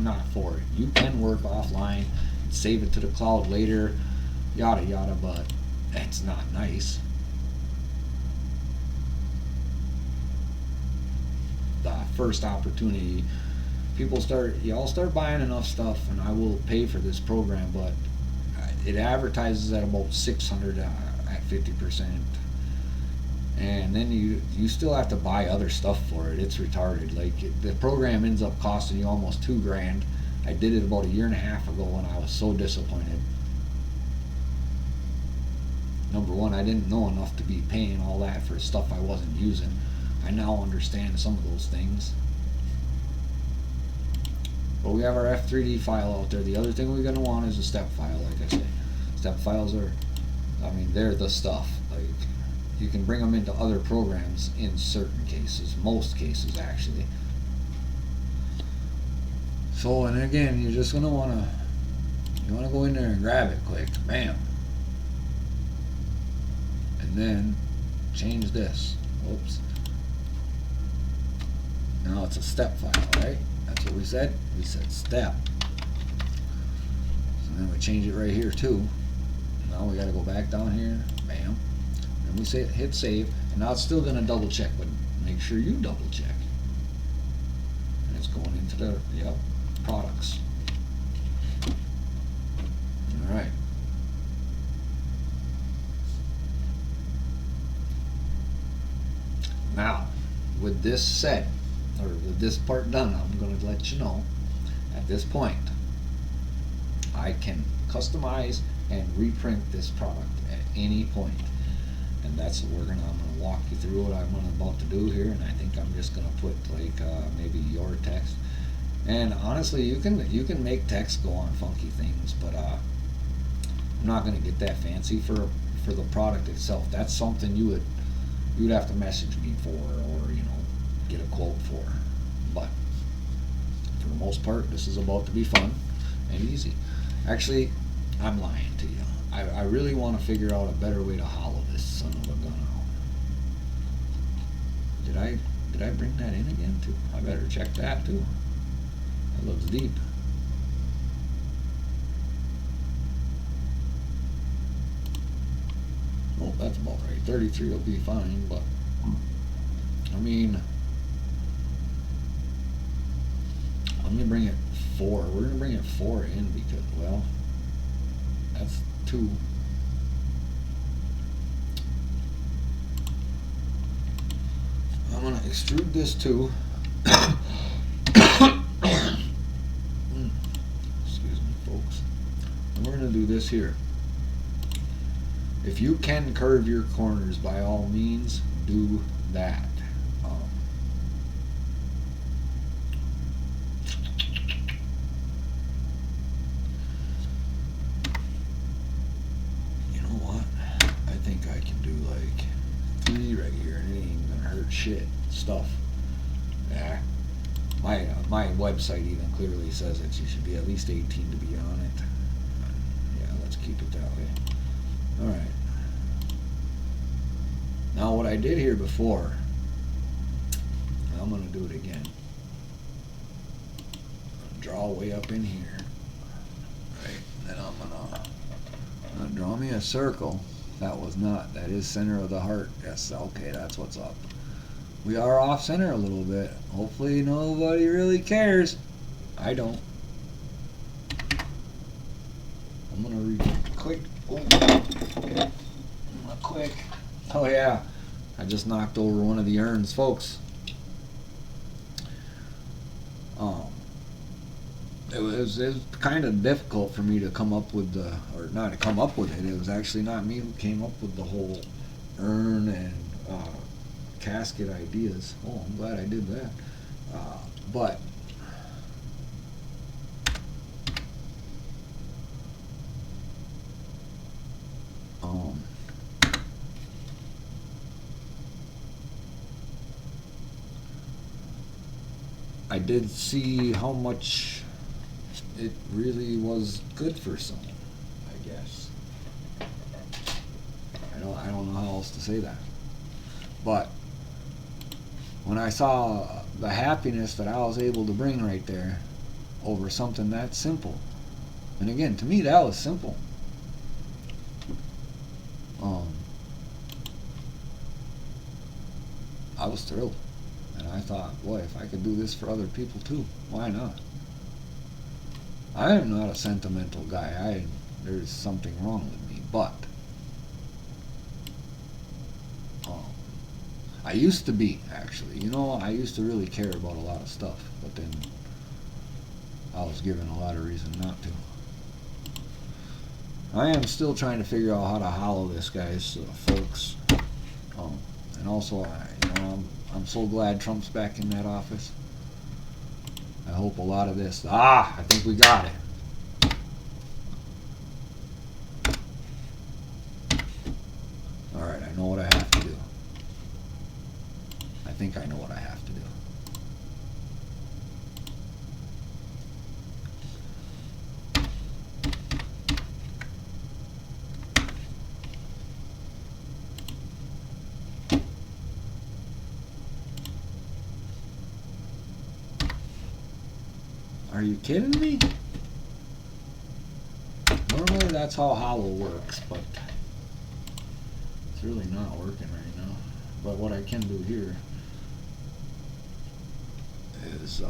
not for it. You can work offline, save it to the cloud later, yada yada, but it's not nice. The first opportunity, y'all start buying enough stuff, and I will pay for this program, but it advertises at about 600 at 50%, and then you still have to buy other stuff for it. It's retarded. Like, the program ends up costing you almost $2,000. I did it about a year and a half ago, and I was so disappointed. Number one, I didn't know enough to be paying all that for stuff I wasn't using. I now understand some of those things. But we have our F3D file out there. The other thing we're going to want is a step file, like I say. Step files are, they're the stuff. Like, you can bring them into other programs in certain cases, most cases actually. So, and again, you're just going to want to go in there and grab it quick. Bam. And then change this. Oops. Now it's a step file, right? That's what we said. We said step. So then we change it right here too. Now we got to go back down here. Bam. And we say hit save. And now it's still going to double check, but make sure you double check. And it's going into the products. All right. Now, with this set, or this part done, I'm going to let you know at this point I can customize and reprint this product at any point. And that's what I'm gonna walk you through what I'm about to do here, and I think I'm just gonna put like maybe your text. And honestly, you can make text go on funky things, but I'm not gonna get that fancy for the product itself. That's something you'd have to message me for, or get a quote for. But for the most part, this is about to be fun and easy. Actually, I'm lying to you. I really want to figure out a better way to hollow this son of a gun out. Did I bring that in again too? I better check that too. That looks deep. Oh, that's about right. 33 will be fine, but I mean, let me bring it 4. We're gonna bring it 4 in because, well, that's 2. I'm gonna extrude this too. Excuse me, folks. And we're gonna do this here. If you can curve your corners, by all means, do that. You know what? I think I can do like 3 right here, and it ain't gonna hurt shit. Stuff. Yeah. My website even clearly says that you should be at least 18 to be on it. Yeah, let's keep it that way. Alright. Now what I did here before, I'm going to do it again. Draw way up in here. Right. Then I'm going to draw me a circle. That was not. That is center of the heart. Yes, okay, that's what's up. We are off center a little bit. Hopefully nobody really cares. I don't. I'm gonna read quick. Oh, quick. Oh yeah, I just knocked over one of the urns, folks. It was kind of difficult for me to come up with the, or not to come up with it. It was actually not me who came up with the whole urn and casket ideas. Oh, I'm glad I did that. But I did see how much it really was good for someone, I guess. I don't know how else to say that. But when I saw the happiness that I was able to bring right there over something that simple, and again, to me that was simple. I was thrilled. And I thought, boy, if I could do this for other people too, why not? I am not a sentimental guy. There's something wrong with me, but I used to be, actually. I used to really care about a lot of stuff, but then I was given a lot of reason not to. I am still trying to figure out how to hollow this, guys, folks. And also, I'm so glad Trump's back in that office. I hope a lot of this. I think we got it. Alright, I know what I have to do. I think I know what I have to do. Are you kidding me? Normally that's how hollow works, but it's really not working right now. But what I can do here is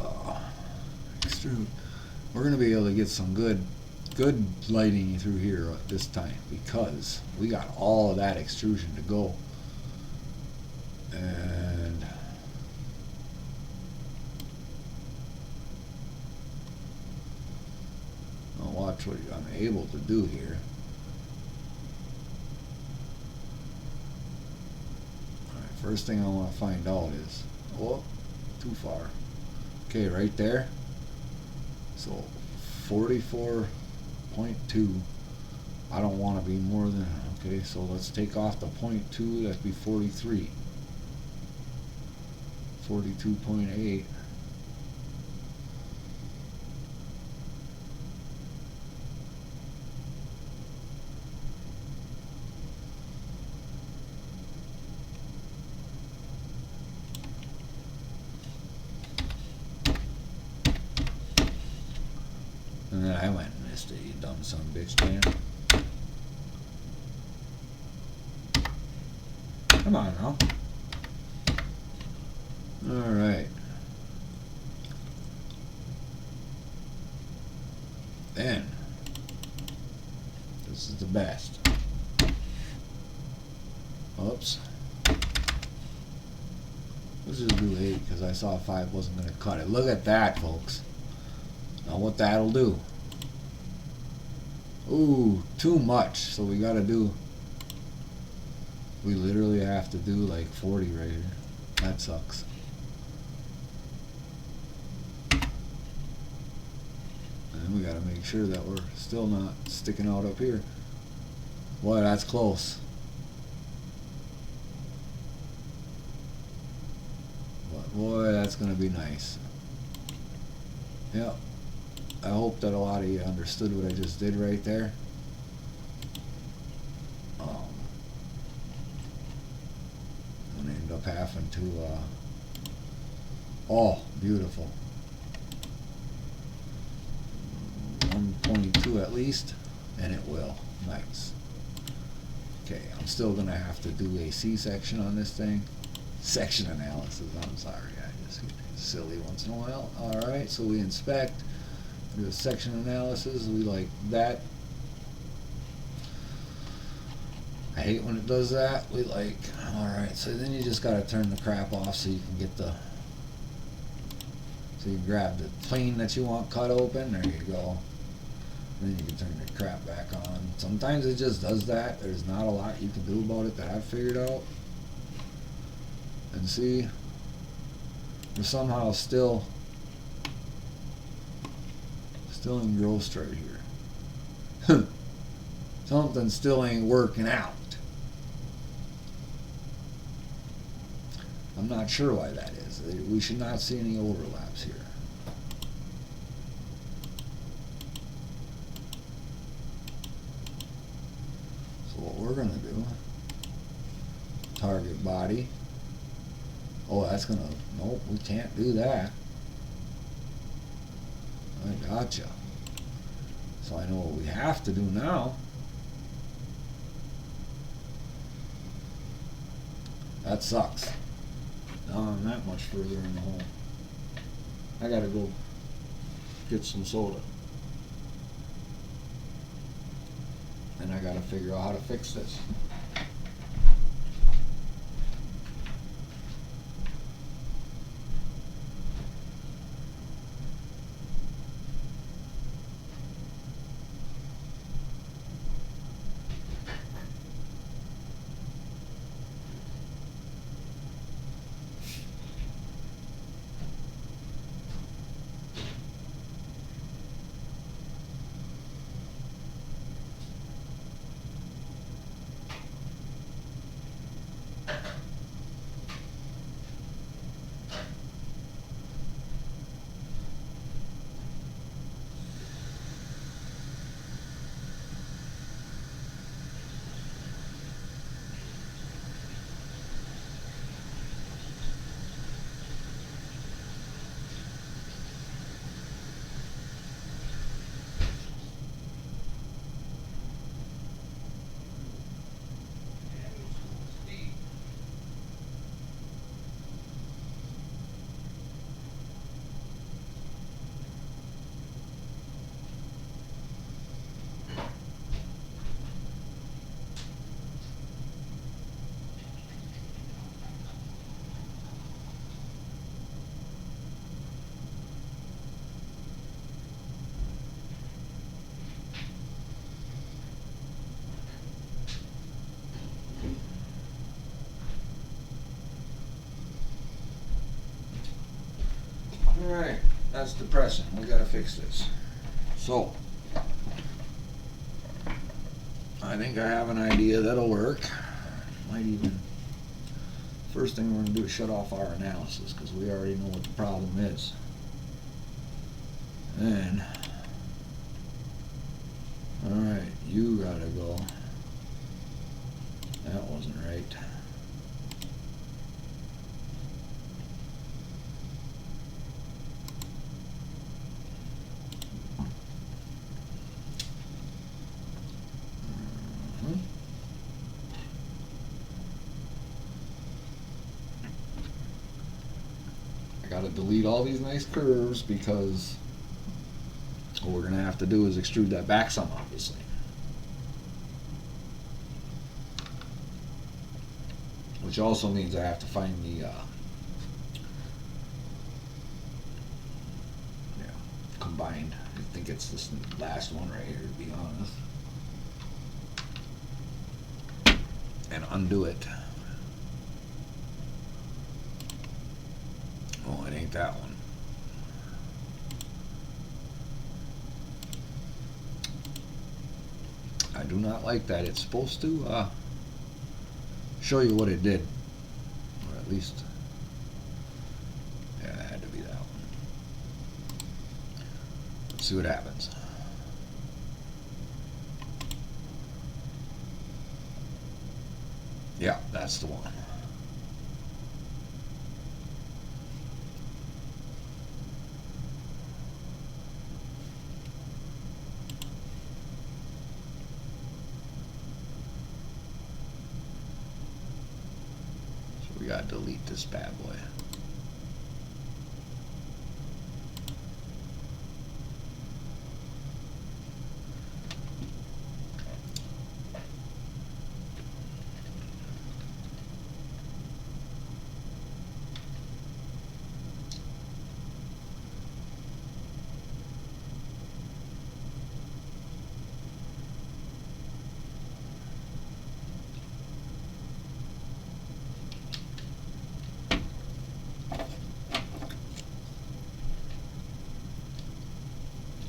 extrude. We're going to be able to get some good lighting through here this time because we got all of that extrusion to go. And much what I'm able to do here. Alright, first thing I want to find out is, oh, too far. Okay, right there. So 44.2. I don't want to be more than, okay, so let's take off the 0.2, that'd be 43. 42.8. And then I went and missed it, you dumb son of a bitch, Dan. Come on now. Alright. Then, this is the best. Oops. Let's just do 8 because I saw 5 wasn't going to cut it. Look at that, folks. Now what that'll do. Ooh, too much. So we got to do, we literally have to do like 40 right here. That sucks. And we got to make sure that we're still not sticking out up here. Boy, that's close. But boy, that's going to be nice. Yep. I hope that a lot of you understood what I just did right there. I'm going to end up having to, oh, beautiful. 1.2 at least, and it will. Nice. Okay, I'm still going to have to do a C-section on this thing. Section analysis, I'm sorry, I just get silly once in a while. Alright, so we inspect. Do a section analysis, we like that. I hate when it does that. We like, alright, so then you just gotta turn the crap off so you can get the, so you grab the plane that you want cut open, there you go. And then you can turn the crap back on. Sometimes it just does that. There's not a lot you can do about it that I've figured out. And see, we're somehow still engrossed right here. Something still ain't working out. I'm not sure why that is. We should not see any overlaps here. So what we're going to do, target body. Oh, that's going to, nope, we can't do that. I gotcha. So I know what we have to do now. That sucks. Now I'm that much further in the hole. I gotta go get some soda. And I gotta figure out how to fix this. Alright, that's depressing. We gotta fix this. So, I think I have an idea that'll work. Might even, first thing we're gonna do is shut off our analysis because we already know what the problem is. Then, alright, you gotta go. That wasn't right. I gotta delete all these nice curves because what we're gonna have to do is extrude that back some, obviously. Which also means I have to find the combined. I think it's this last one right here, to be honest. And undo it. Oh, it ain't that one. I do not like that. It's supposed to show you what it did. Or at least, yeah, it had to be that one. Let's see what happens. Yeah, that's the one. So we gotta delete this bad boy.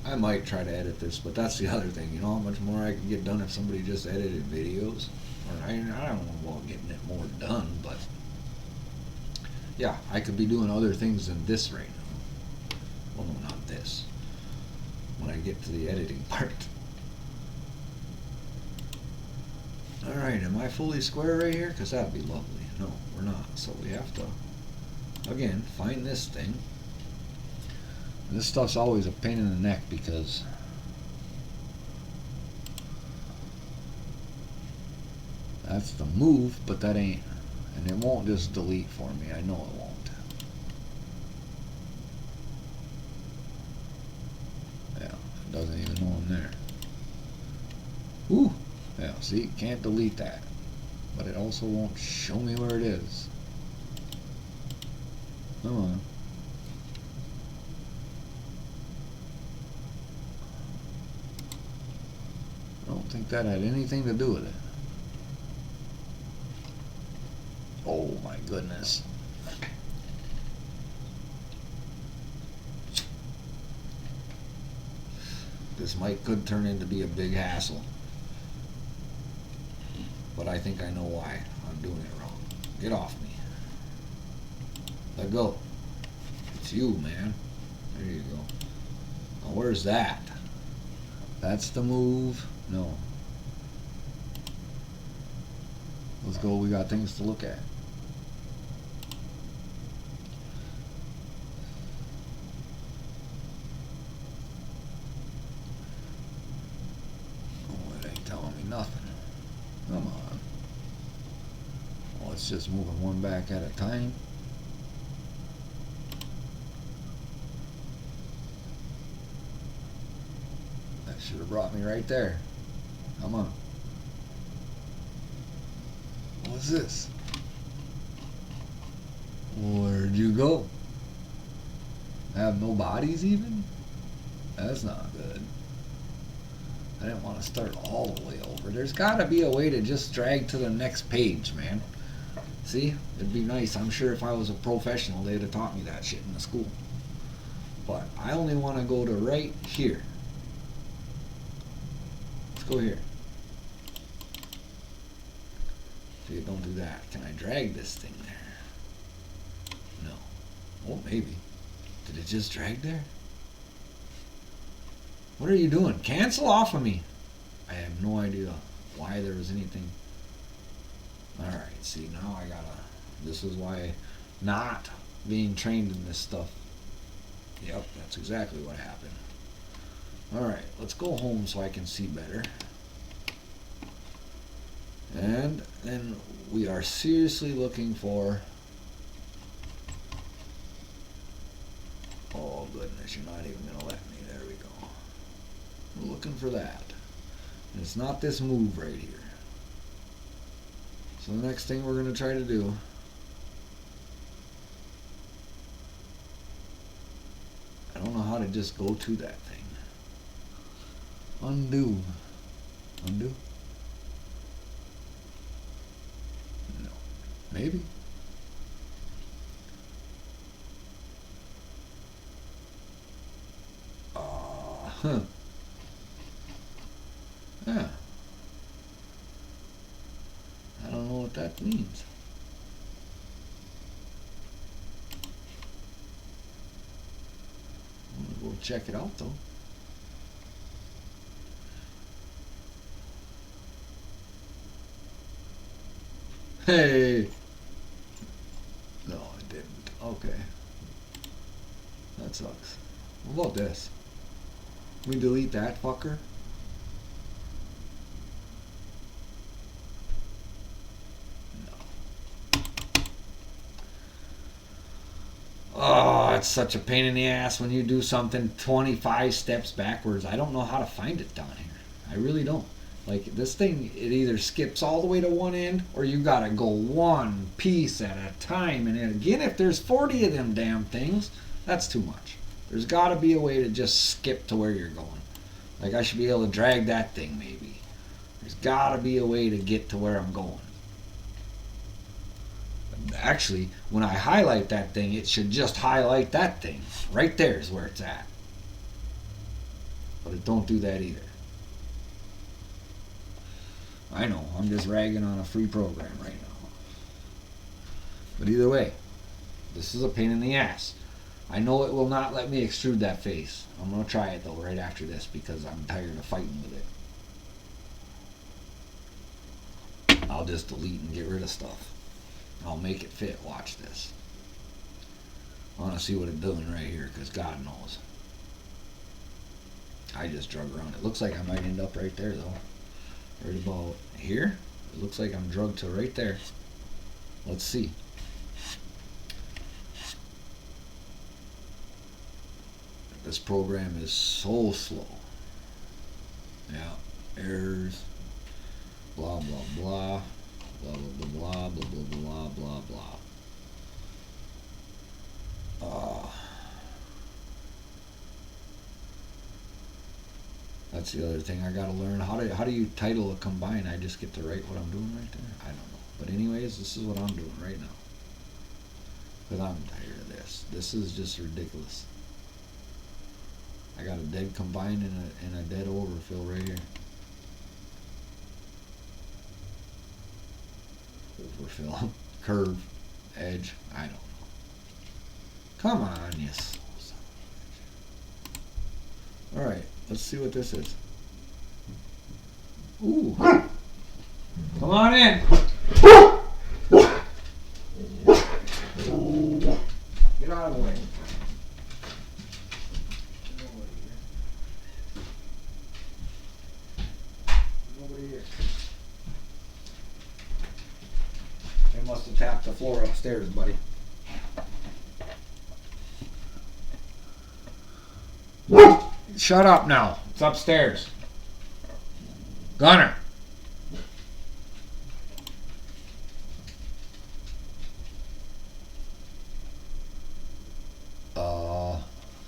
I might try to edit this, but that's the other thing. You know how much more I could get done if somebody just edited videos? Or I don't know about getting it more done, but yeah, I could be doing other things than this right now. Well, no, not this. When I get to the editing part. Alright, am I fully square right here? Because that'd be lovely. No, we're not. So we have to, again, find this thing. And this stuff's always a pain in the neck because that's the move, but that ain't, and it won't just delete for me. I know it won't. Yeah, it doesn't even know I'm there. Ooh, yeah, see, can't delete that. But it also won't show me where it is. Come on. I don't think that had anything to do with it. Oh my goodness. This could turn into be a big hassle. But I think I know why I'm doing it wrong. Get off me. Let go. It's you, man. There you go. Now where's that? That's the move. No. Let's go. We got things to look at. Oh, it ain't telling me nothing. Come on. Well, it's just moving one back at a time. That should have brought me right there. Come on. What's this? Where'd you go? Have no bodies even? That's not good. I didn't want to start all the way over. There's got to be a way to just drag to the next page, man. See? It'd be nice. I'm sure if I was a professional, they'd have taught me that shit in the school. But I only want to go to right here. Let's go here. See, don't do that. Can I drag this thing there? No. Oh, maybe. Did it just drag there? What are you doing? Cancel off of me. I have no idea why there was anything. Alright, see, now I gotta... This is why not being trained in this stuff. Yep, that's exactly what happened. Alright, let's go home so I can see better. And then we are seriously looking for... Oh goodness, you're not even going to let me. There we go. We're looking for that. And it's not this move right here. So the next thing we're going to try to do... I don't know how to just go to that thing. Undo. Undo? No. Maybe. Huh. Yeah. I don't know what that means. I'm gonna go check it out though. Hey! No, it didn't. Okay. That sucks. What about this? Can we delete that fucker? No. Oh, it's such a pain in the ass when you do something 25 steps backwards. I don't know how to find it down here. I really don't. Like, this thing, it either skips all the way to one end, or you gotta go one piece at a time. And then again, if there's 40 of them damn things, that's too much. There's gotta be a way to just skip to where you're going. Like, I should be able to drag that thing, maybe. There's gotta be a way to get to where I'm going. Actually, when I highlight that thing, it should just highlight that thing. Right there is where it's at. But it don't do that either. I know, I'm just ragging on a free program right now. But either way, this is a pain in the ass. I know it will not let me extrude that face. I'm going to try it though right after this because I'm tired of fighting with it. I'll just delete and get rid of stuff. I'll make it fit. Watch this. I want to see what it's doing right here because God knows. I just drug around. It looks like I might end up right there though. Right about here. It looks like I'm drugged to right there. Let's see. This program is so slow. Yeah, errors. Blah blah blah. Blah blah blah blah blah blah blah blah. That's the other thing I gotta learn. How do you title a combine? I just get to write what I'm doing right there? I don't know. But anyways, this is what I'm doing right now. Because I'm tired of this. This is just ridiculous. I got a dead combine and a dead overfill right here. Overfill. Curve. Edge. I don't know. Come on, you slow son of a bitch. Alright, let's see what this is. Ooh. Come on in. Get out of the way. Nobody here. They must have tapped the floor upstairs, buddy. Shut up now. It's upstairs. Gunner.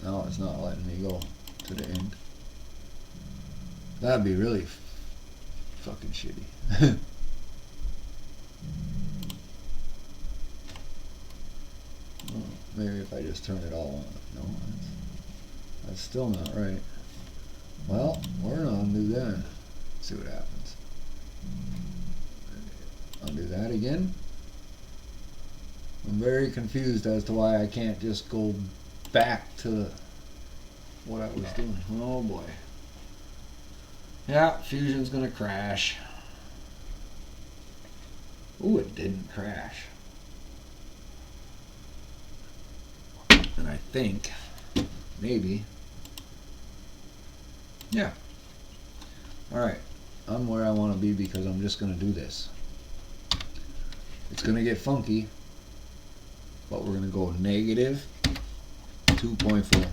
No, it's not letting me go to the end. That'd be really fucking shitty. Oh, maybe if I just turn it all on. No, That's still not right. Well, we're gonna undo that. See what happens. Undo that again. I'm very confused as to why I can't just go back to what I was doing. Oh boy. Yeah, Fusion's gonna crash. Ooh, it didn't crash. And I think, maybe, yeah. Alright, I'm where I want to be because I'm just going to do this. It's going to get funky, but we're going to go negative 2.4.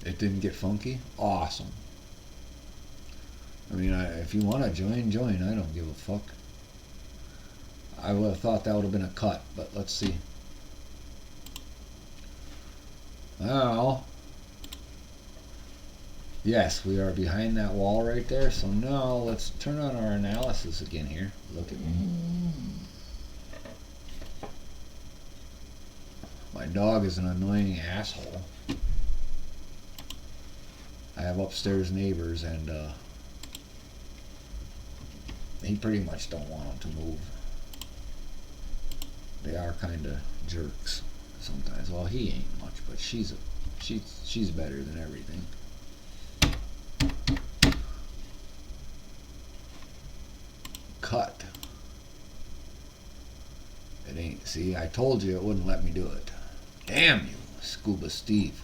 It didn't get funky? Awesome. I mean, if you want to join. I don't give a fuck. I would have thought that would have been a cut, but let's see. Now, yes, we are behind that wall right there. So now let's turn on our analysis again here. Look at me. My dog is an annoying asshole. I have upstairs neighbors and he pretty much don't want them to move. They are kind of jerks sometimes. Well, he ain't much, but she's better than everything. Cut. It ain't. See, I told you it wouldn't let me do it. Damn you, Scuba Steve.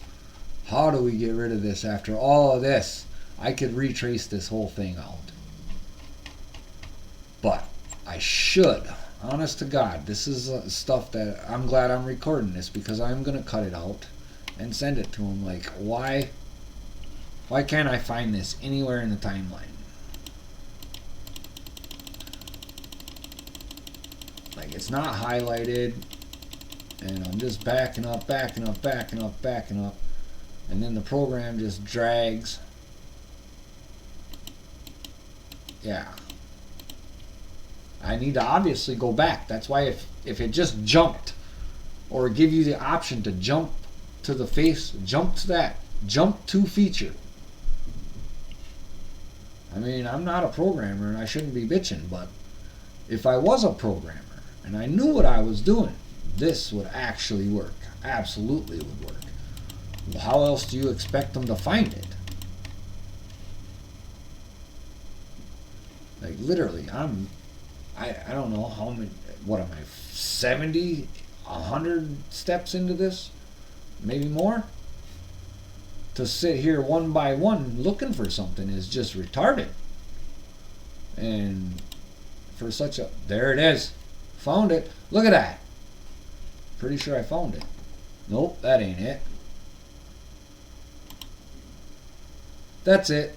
How do we get rid of this after all of this? I could retrace this whole thing out. But I should. Honest to God, this is stuff that I'm glad I'm recording this because I'm going to cut it out and send it to him. Like, why can't I find this anywhere in the timeline? Like, it's not highlighted, and I'm just backing up, and then the program just drags. Yeah. I need to obviously go back. That's why if it just jumped or give you the option to jump to the face, jump to that, jump to feature. I mean, I'm not a programmer and I shouldn't be bitching, but if I was a programmer and I knew what I was doing, this would actually work. Absolutely would work. Well, how else do you expect them to find it? Like, literally, I don't know how many, what am I, 70, 100 steps into this? Maybe more? To sit here one by one looking for something is just retarded. And for such a, there it is. Found it. Look at that. Pretty sure I found it. Nope, that ain't it. That's it.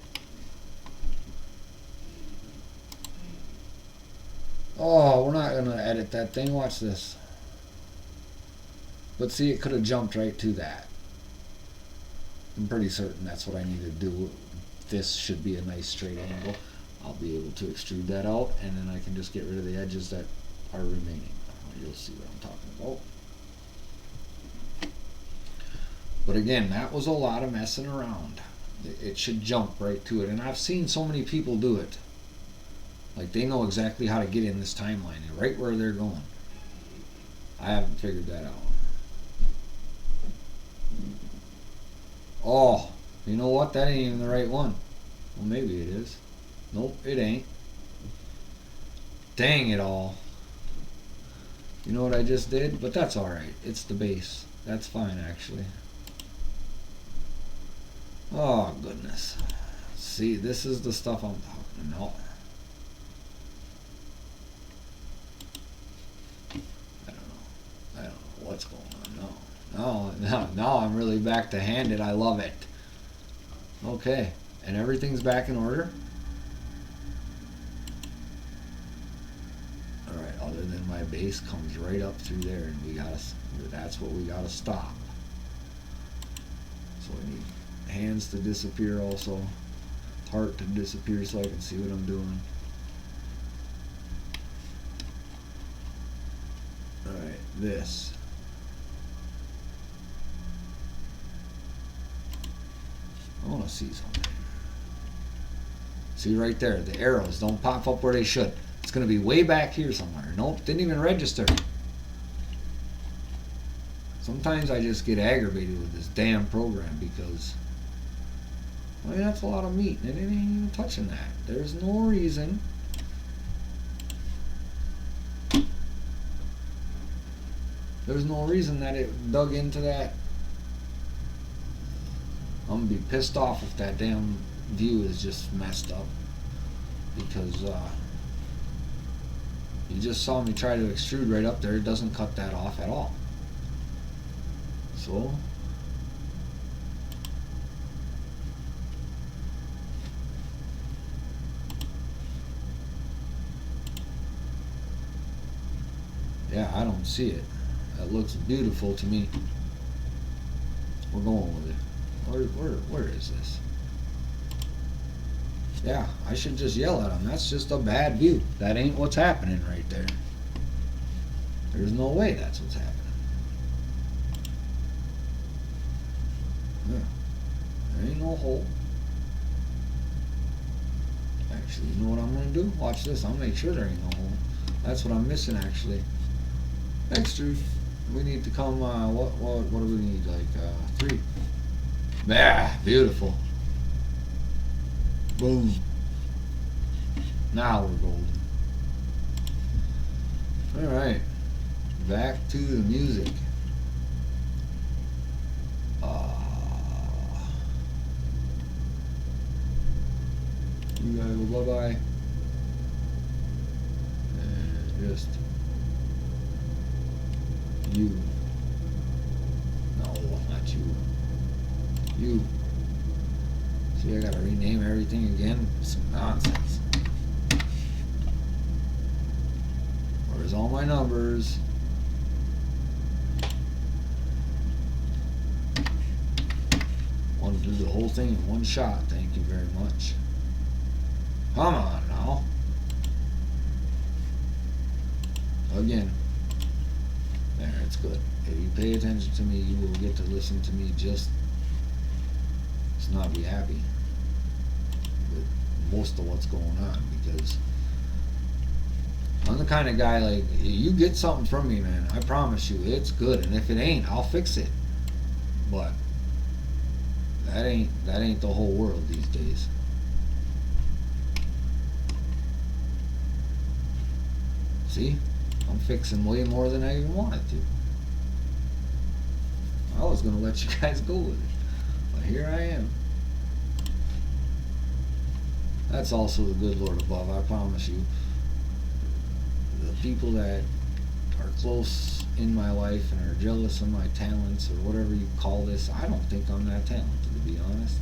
Oh, we're not going to edit that thing. Watch this. But see, it could have jumped right to that. I'm pretty certain that's what I need to do. This should be a nice straight angle. I'll be able to extrude that out, and then I can just get rid of the edges that are remaining. You'll see what I'm talking about. But again, that was a lot of messing around. It should jump right to it. And I've seen so many people do it. Like, they know exactly how to get in this timeline, right where they're going. I haven't figured that out. Oh, you know what? That ain't even the right one. Well, maybe it is. Nope, it ain't. Dang it all. You know what I just did? But that's alright. It's the base. That's fine, actually. Oh, goodness. See, this is the stuff I'm talking about. I don't know what's going on. No, now I'm really back to handed. I love it. Okay, and everything's back in order. Alright, other than my base comes right up through there, and that's what we gotta stop. So I need hands to disappear also, heart to disappear so I can see what I'm doing. Alright, this. want to see something. See right there, the arrows don't pop up where they should. It's going to be way back here somewhere. Nope, didn't even register. Sometimes I just get aggravated with this damn program because, I mean, that's a lot of meat and it ain't even touching that. There's no reason. There's no reason that it dug into that. I'm gonna be pissed off if that damn view is just messed up, because you just saw me try to extrude right up there. It doesn't cut that off at all. So yeah, I don't see it. That looks beautiful to me. We're going with it. Where is this? Yeah, I should just yell at him. That's just a bad view. That ain't what's happening right there. There's no way that's what's happening. Yeah. There ain't no hole. Actually, you know what I'm going to do? Watch this. I'll make sure there ain't no hole. That's what I'm missing, actually. Extrude. We need to come, what do we need? Like, 3. Yeah, beautiful. Boom. Now we're golden. Alright. Back to the music. You gotta go bye-bye. And just you. No, not you. You. See, I gotta rename everything again. Some nonsense. Where's all my numbers? Want to do the whole thing in one shot. Thank you very much. Come on now. Again. There, it's good. If you pay attention to me, you will get to listen to me just not be happy with most of what's going on, because I'm the kind of guy, like, you get something from me, man, I promise you it's good, and if it ain't, I'll fix it. But that ain't the whole world these days. See, I'm fixing way more than I even wanted to. I was gonna let you guys go with it, but here I am. That's also the good Lord above, I promise you. The people that are close in my life and are jealous of my talents, or whatever you call this, I don't think I'm that talented, to be honest.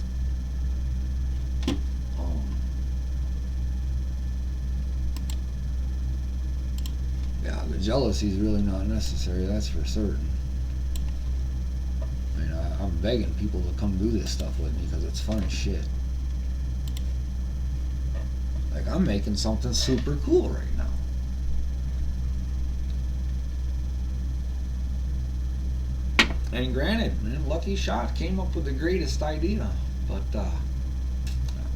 Yeah, the jealousy is really not necessary, that's for certain. I mean, I'm begging people to come do this stuff with me because it's fun as shit. Like, I'm making something super cool right now. And granted, man, Lucky Shot came up with the greatest idea, but not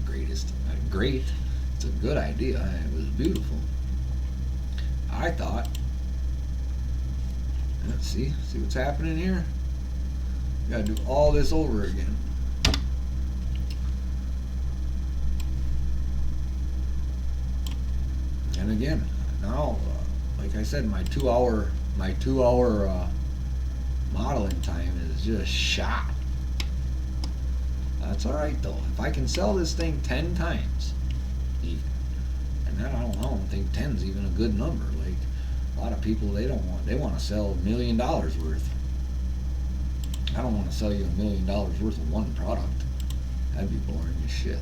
greatest, great. It's a good idea. It was beautiful. I thought. Let's see what's happening here. Got to do all this over again. And again, now, like I said, my 2 hour modeling time is just shot. That's all right though. If I can sell this thing 10 times, even, and then I don't think 10's even a good number. Like, a lot of people, they want to sell $1 million worth. I don't want to sell you $1 million worth of one product. That'd be boring as shit.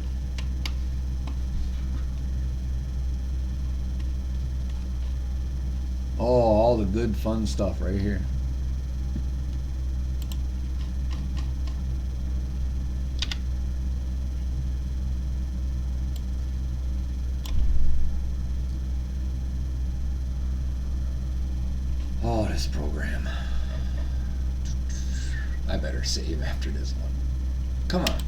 Oh, all the good fun stuff right here. Oh, this program. I better save after this one. Come on.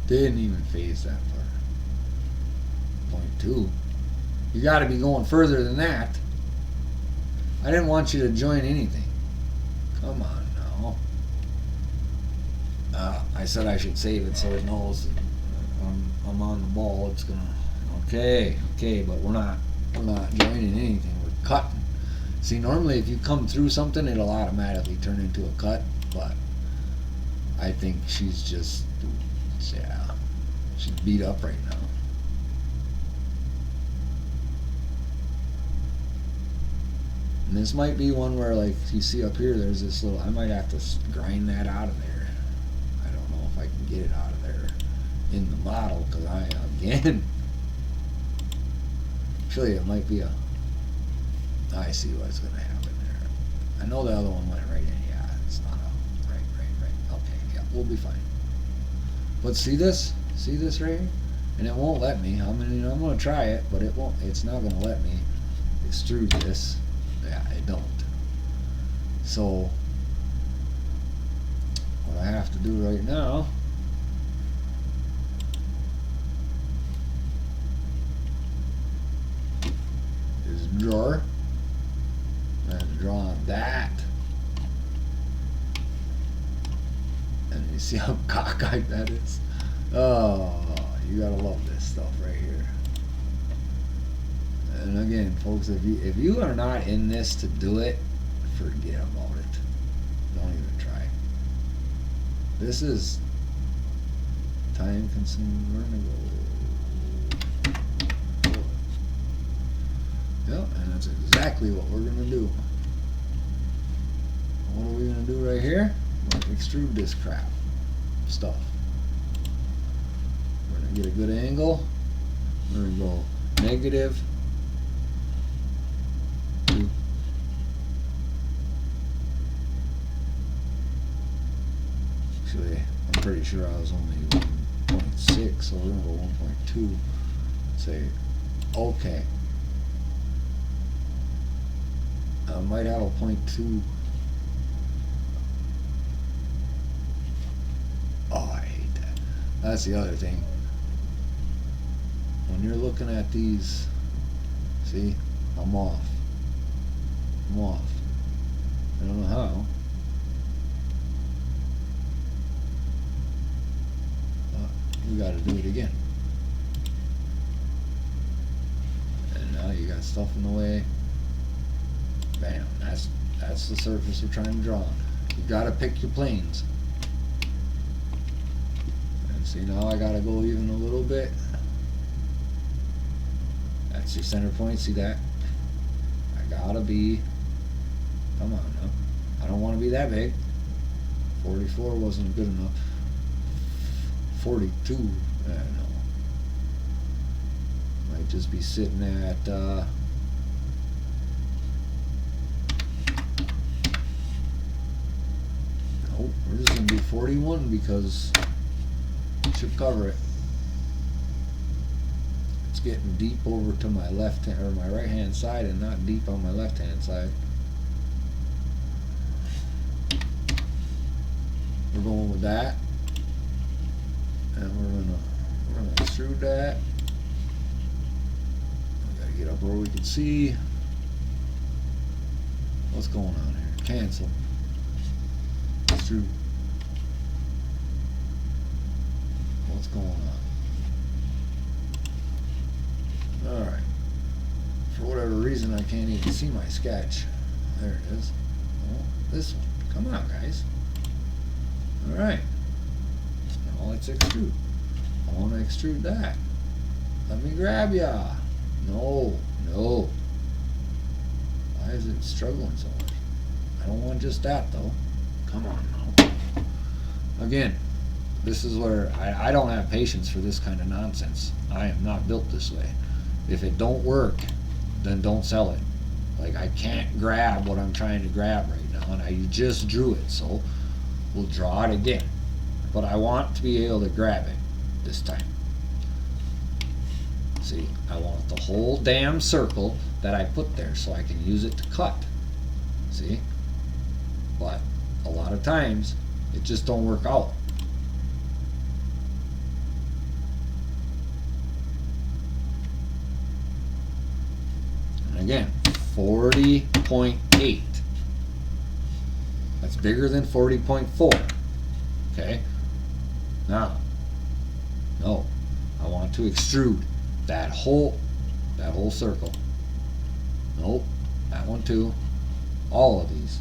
Didn't even phase that far. 0.2. You got to be going further than that. I didn't want you to join anything. Come on now. I said I should save it so it knows that I'm on the ball. It's gonna. Okay, but we're not joining anything. We're cutting. See, normally if you come through something, it'll automatically turn into a cut. But I think she's just, yeah, she's beat up right now. And this might be one where, like, you see up here, there's this little, I might have to grind that out of there. I don't know if I can get it out of there in the model, because again, actually it might be I see what's going to happen there. I know the other one went right in. Yeah, it's not a, right. Okay, yeah, we'll be fine. But see this right here? And it won't let me. I'm going to try it, but it won't, it's not going to let me extrude this. Yeah, it don't. So what I have to do right now is draw. And draw on that. And you see how cockeyed that is? Oh, you gotta love this stuff right here. And again, folks, if you are not in this to do it, forget about it. Don't even try. This is time consuming. We're gonna go. Yep, and that's exactly what we're gonna do. What are we gonna do right here? We're gonna extrude this crap stuff. We're gonna get a good angle. We're gonna go negative. Actually, I'm pretty sure I was only 1.6, so we're gonna go 1.2. Say, okay. I might have a 0.2. Oh, I hate that. That's the other thing. When you're looking at these, see, I'm off. I don't know how. But we gotta do it again. And now you got stuff in the way. Bam, that's the surface we're trying to draw on. You gotta pick your planes. And see, now I gotta go even a little bit. That's your center point, see that? I gotta be, come on now. I don't wanna be that big. 44 wasn't good enough. 42, no. Might just be sitting at, we're just going to do 41 because it should cover it. It's getting deep over to my left hand or my right hand side and not deep on my left hand side. We're going with that. And we're gonna extrude that. We gotta get up where we can see. What's going on here? Cancel. Extrude. What's going on? Alright. For whatever reason I can't even see my sketch. There it is. Oh, this one. Come on, guys. Alright. Now let's extrude. I want to extrude that. Let me grab ya. No. Why is it struggling so much? I don't want just that though. Come on now. Again, this is where I don't have patience for this kind of nonsense. I am not built this way. If it don't work, then don't sell it. Like, I can't grab what I'm trying to grab right now, and I just drew it, so we'll draw it again. But I want to be able to grab it this time. See, I want the whole damn circle that I put there so I can use it to cut. See? But a lot of times, it just don't work out. again, 40.8. That's bigger than 40.4. Okay? Now, no, I want to extrude that whole circle. Nope, that one too. All of these.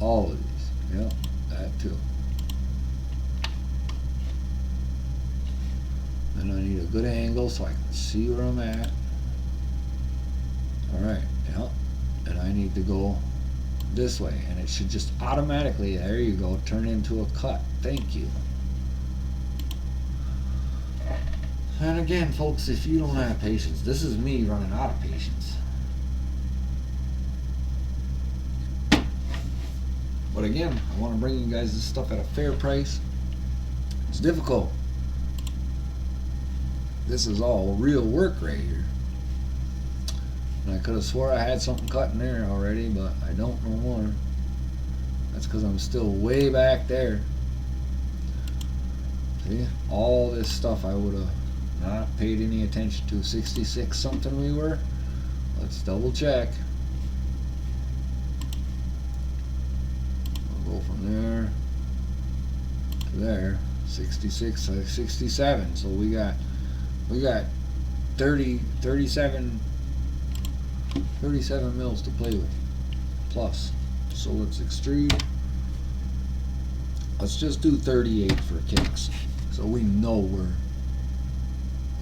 All of these. Yep, that too. And I need a good angle so I can see where I'm at. Alright, yep. And I need to go this way, and it should just automatically, there you go, turn into a cut. Thank you. And again, folks, if you don't have patience, this is me running out of patience. But again, I want to bring you guys this stuff at a fair price. It's difficult. This is all real work right here. And I could have swore I had something cut in there already, but I don't no more. That's because I'm still way back there. See, all this stuff I would have not paid any attention to. 66 something we were. Let's double check. We'll go from there to there. 66, 67. So we got 37 mils to play with plus. So let's extrude. Let's just do 38 for kicks, so we know we're,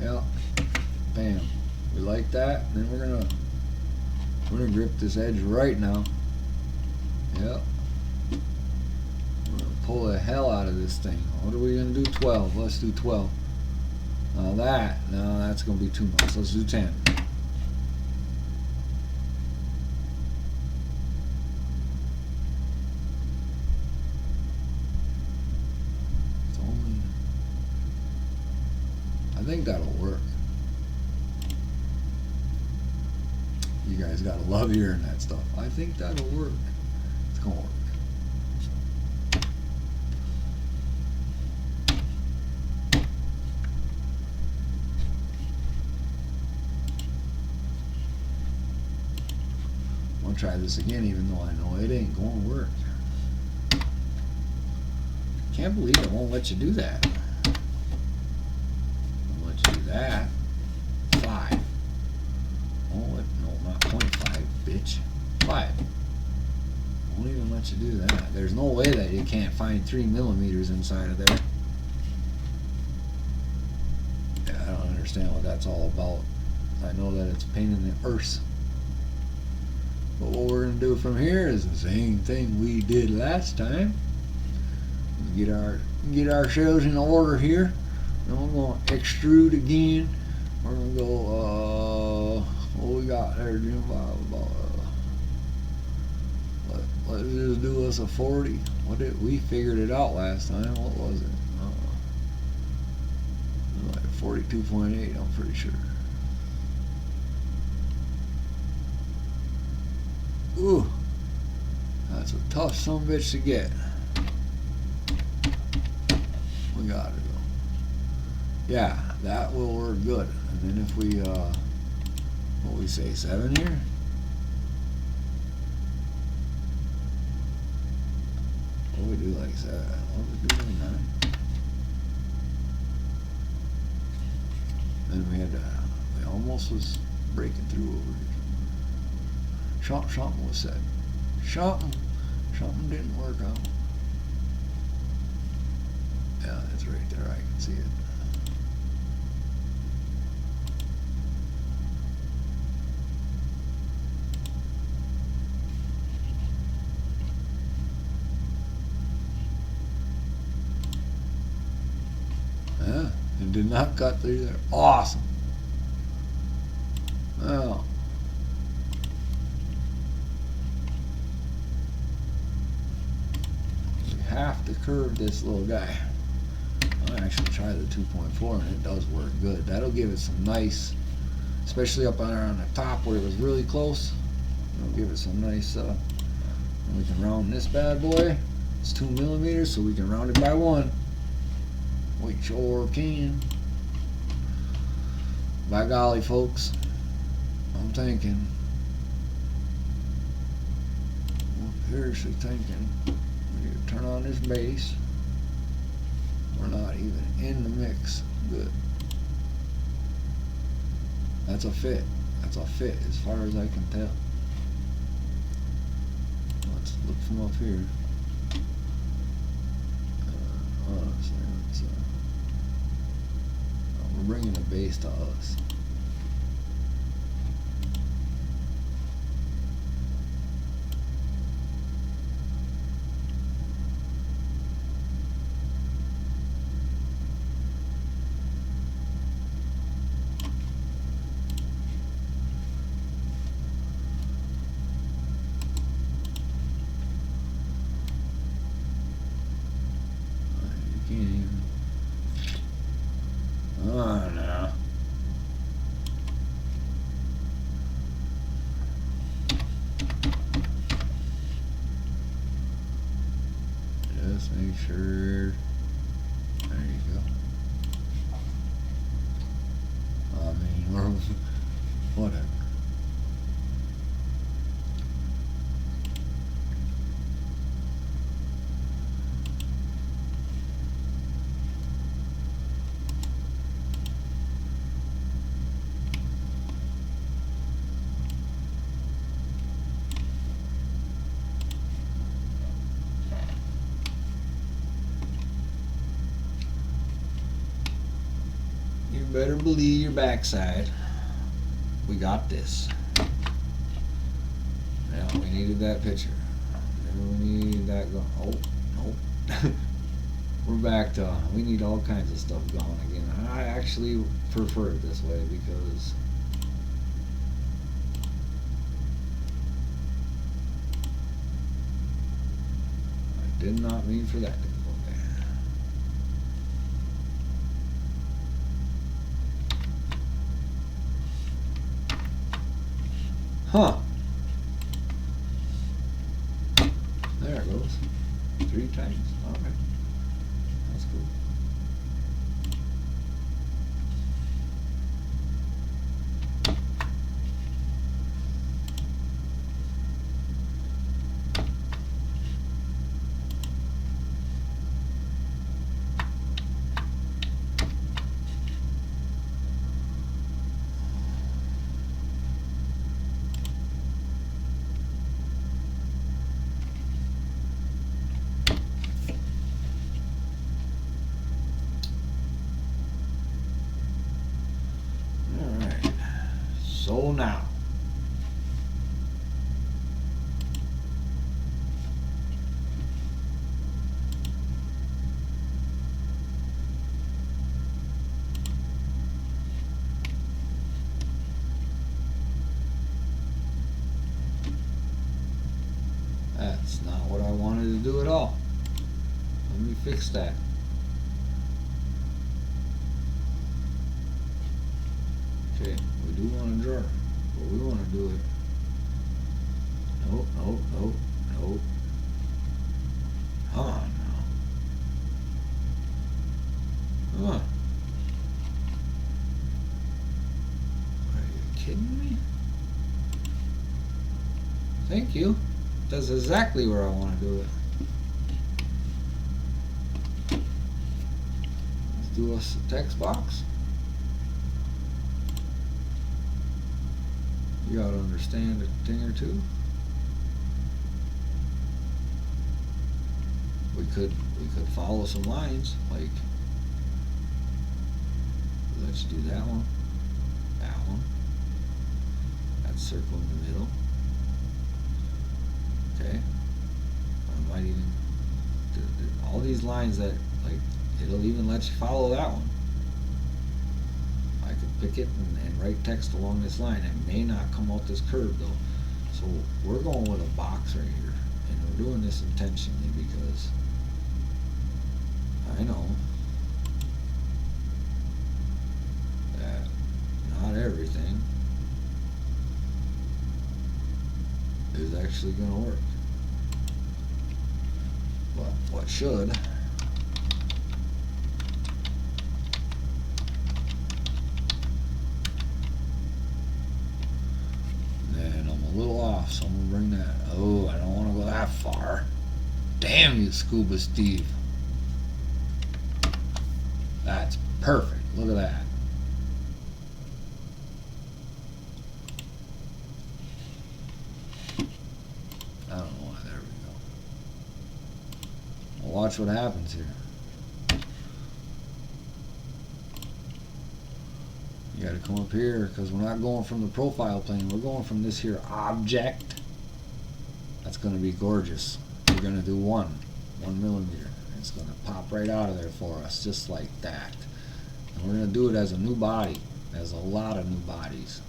yeah, bam. We like that. And then we're gonna grip this edge right now. Yep. We're gonna pull the hell out of this thing. What are we gonna do? 12. Let's do 12. Now that's gonna be too much. Let's do 10. I think that'll work. You guys gotta love hearing that stuff. I think that'll work. It's gonna work. I'm gonna try this again, even though I know it ain't gonna work. Can't believe it won't let you do that. That 5. Oh, no, not 0.5, bitch. 5. Won't even let you do that. There's no way that you can't find 3 millimeters inside of there. Yeah, I don't understand what that's all about. I know that it's a pain in the arse. But what we're gonna do from here is the same thing we did last time. Get ourselves in order here. Then we're going to extrude again. We're going to go, what we got there, Jim? Let's just do us a 40. We figured it out last time. What was it? Like 42.8, I'm pretty sure. Ooh, that's a tough sumbitch to get. We got it. Yeah, that will work good. And then if we, what we say, 7 here? What we do like 7? What we do like 9? Then we almost was breaking through over here. Something was said. Something didn't work out. Yeah, it's right there. I can see it. Yeah, it did not cut through there. Awesome. Well, we have to curve this little guy. I'll actually try the 2.4 and it does work good. That'll give it some nice, especially up on the top where it was really close. It'll give it some nice, and we can round this bad boy. It's 2 millimeters, so we can round it by 1. We sure can. By golly, folks. I'm thinking, I'm seriously thinking, we need to turn on this bass. We're not even in the mix. Good. That's a fit. That's a fit as far as I can tell. Let's look from up here. Honestly, we're bringing the bass to us. Oh no. Just make sure. There you go. I mean, we're whatever. You better believe your backside. We got this. Yeah, we needed that picture. We need that going. Oh, nope. We're back to, we need all kinds of stuff going again. I actually prefer it this way because I did not mean for that to go there. Huh. There it goes. 3 times. Alright. That's cool. So now, that's not what I wanted to do at all. Let me fix that. Okay, we do want to draw, but we want to do it. Nope, nope, nope, nope. Come on now. Huh. Are you kidding me? Thank you. That's exactly where I want to do it. Let's do us a text box. You gotta understand a thing or two. We could follow some lines, like let's do that one, that circle in the middle. Okay, I might even all these lines that, like, it'll even let you follow that one. I could pick it and write text along this line. It may not come out this curve though. So we're going with a box right here. And we're doing this intentionally because I know that not everything is actually going to work. But what should Damn you, Scuba Steve. That's perfect. Look at that. I don't know why. There we go. Well, watch what happens here. You got to come up here because we're not going from the profile plane. We're going from this here object. That's going to be gorgeous. We're going to do 1 millimeter. It's going to pop right out of there for us, just like that. And we're going to do it as a new body, as a lot of new bodies.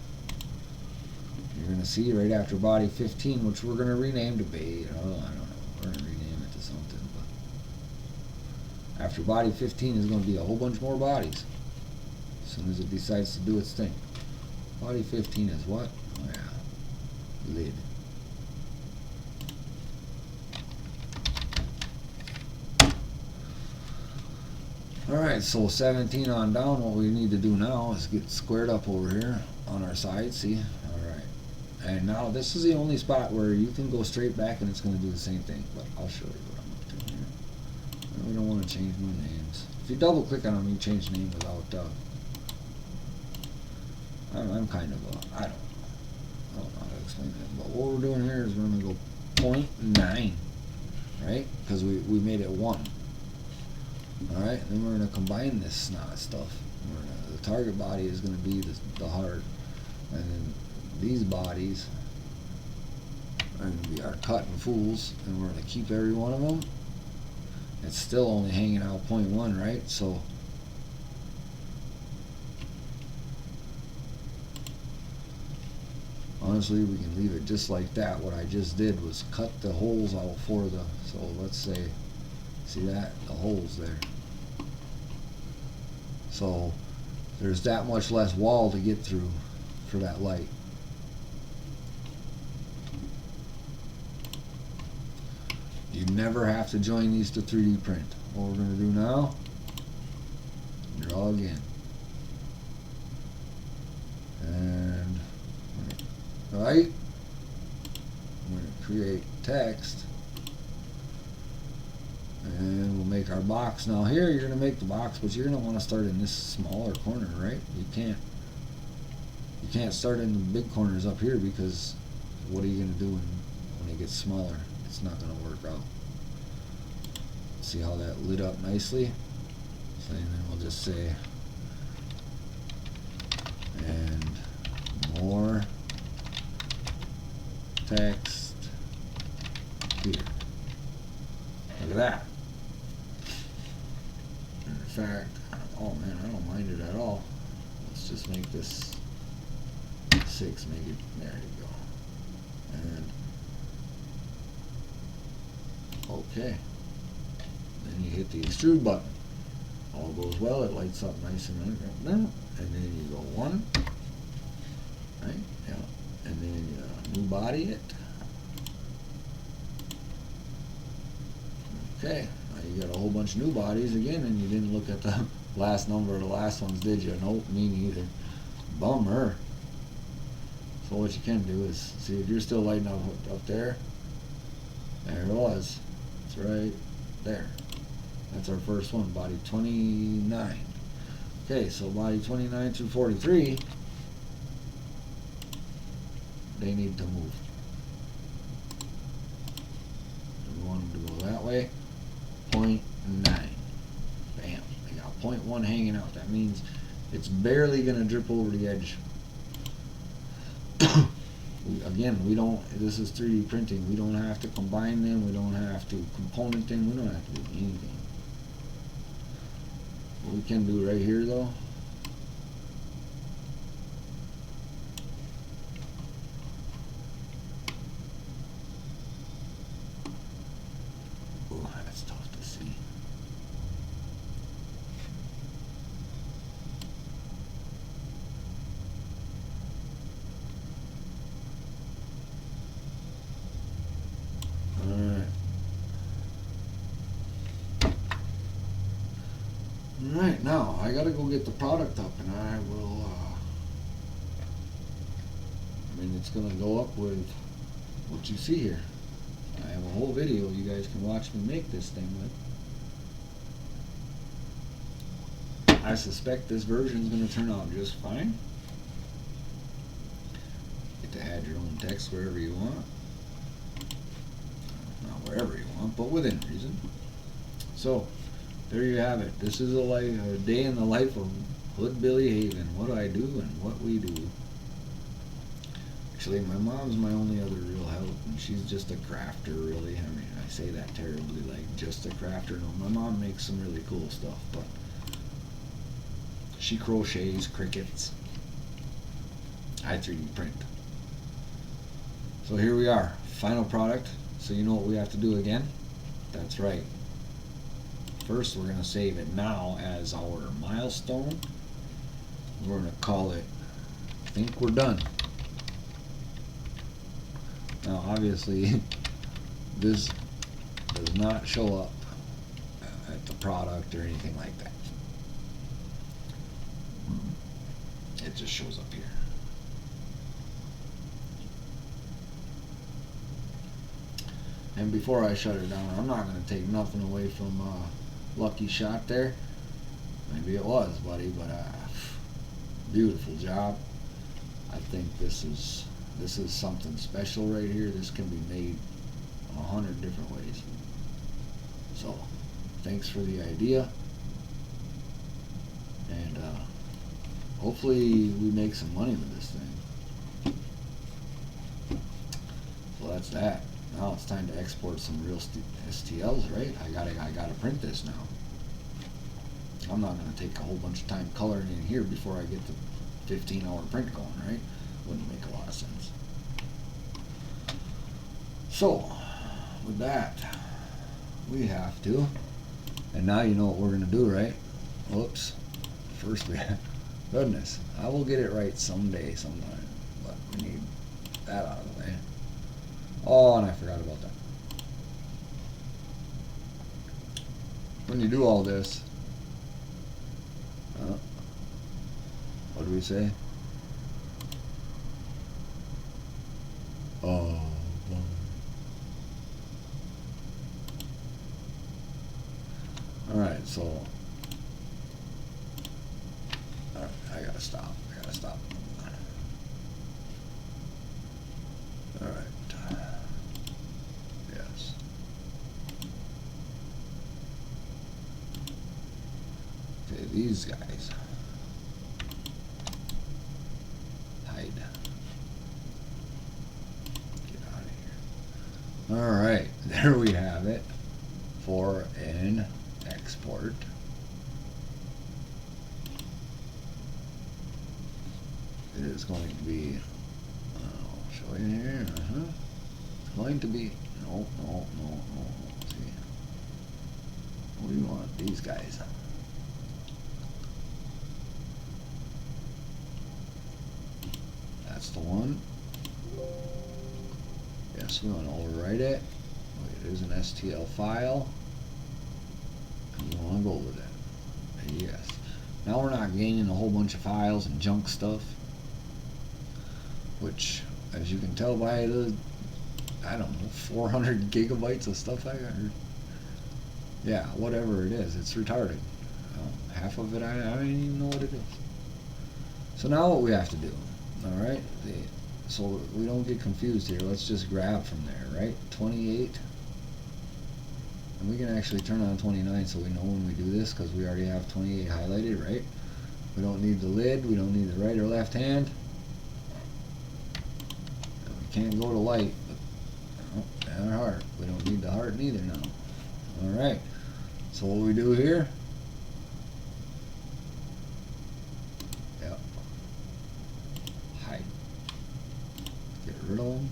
You're going to see right after body 15, which we're going to rename to B. I don't know. We're going to rename it to something. But after body 15 is going to be a whole bunch more bodies. As soon as it decides to do its thing. Body 15 is what? Oh yeah, lid. Alright, so 17 on down, what we need to do now is get squared up over here on our side, see? Alright. And now this is the only spot where you can go straight back and it's going to do the same thing. But I'll show you what I'm up to here. We don't want to change no names. If you double click on them, you change name without... I'm kind of I don't know how to explain that. But what we're doing here is we're going to go 0.9, right? Because we made it 1. Alright, then we're going to combine this snot stuff. The target body is going to be the heart. And then these bodies are going to be our cut and fools. And we're going to keep every one of them. It's still only hanging out 0.1, right? So honestly, we can leave it just like that. What I just did was cut the holes out for the, so let's say, see that? The holes there. So there's that much less wall to get through for that light. You never have to join these to 3D print. What we're going to do now, draw again. And right, I'm going to create text and we'll make our box. Now here you're going to make the box, but you're going to want to start in this smaller corner, right? You can't start in the big corners up here because what are you going to do when it gets smaller? It's not going to work out. See how that lit up nicely? So and then we'll just say and more text here. Look at that. In fact, oh man, I don't mind it at all. Let's just make this 6, make it, there you go. And okay. Then you hit the extrude button. All goes well, it lights up nice and right, and then you go 1, right? Yeah. And then you new body it. Okay, now you got a whole bunch of new bodies again, and you didn't look at the last number of the last ones, did you? Nope, me neither. Bummer. So what you can do is, see if you're still lighting up there. There it was. It's right there. That's our first one, body 29. Okay, so body 29 through 43, they need to move. We want them to go that way. 0.9. Bam. They got 0.1 hanging out. That means it's barely going to drip over the edge. Again, we don't, this is 3D printing. We don't have to combine them. We don't have to component them. We don't have to do anything. What we can do right here though, oh, that's tough to see. Alright. Alright, now I gotta go get the product up and I will, I mean, it's gonna go up with what you see here. I have a whole video you guys can watch me make this thing with. I suspect this version is going to turn out just fine. Get to add your own text wherever you want. Not wherever you want, but within reason. So, there you have it. This is a day in the life of Hood Billy Haven. What I do and what we do. Actually, my mom's my only other real help, and she's just a crafter, really. I mean, I say that terribly, like just a crafter. No, my mom makes some really cool stuff, but she crochets crickets. I 3D print. So here we are, final product. So you know what we have to do again? That's right. First, we're going to save it now as our milestone. We're going to call it, I think we're done. Now, obviously, this does not show up at the product or anything like that. It just shows up here. And before I shut it down, I'm not going to take nothing away from Lucky Shot there. Maybe it was, buddy, but beautiful job. I think this is something special right here. This can be made 100 different ways. So, thanks for the idea. And hopefully we make some money with this thing. So that's that. Now it's time to export some real STLs, right? I gotta print this now. I'm not gonna take a whole bunch of time coloring in here before I get the 15-hour print going, right? Wouldn't make a lot of sense. So, with that, we have to, and now you know what we're gonna do, right? Whoops. First we have, goodness, I will get it right someday, sometime, but we need that out of the way. Oh, and I forgot about that. When you do all this, what do we say? Oh, boy. Alright, so alright, I gotta stop. Alright. Yes. Okay, these guys. Hide. Get out of here. Alright, there we have it for an export. It is going to be, I'll show you here, it's going to be, no, see, what do you want, these guys? That's the one. Yes, we want to overwrite it. It is an STL file. And you want to go with it. Yes. Now we're not gaining a whole bunch of files and junk stuff, which, as you can tell by the, I don't know, 400 gigabytes of stuff I got. Yeah, whatever it is, it's retarded. Half of it, I don't even know what it is. So now what we have to do, all right? So we don't get confused here. Let's just grab from there, right? 28. And we can actually turn on 29 so we know when we do this, because we already have 28 highlighted, right? We don't need the lid. We don't need the right or left hand. And we can't go to light, but and our heart. We don't need the heart neither now. All right. So what we do here? Yep. Hide. Get rid of them.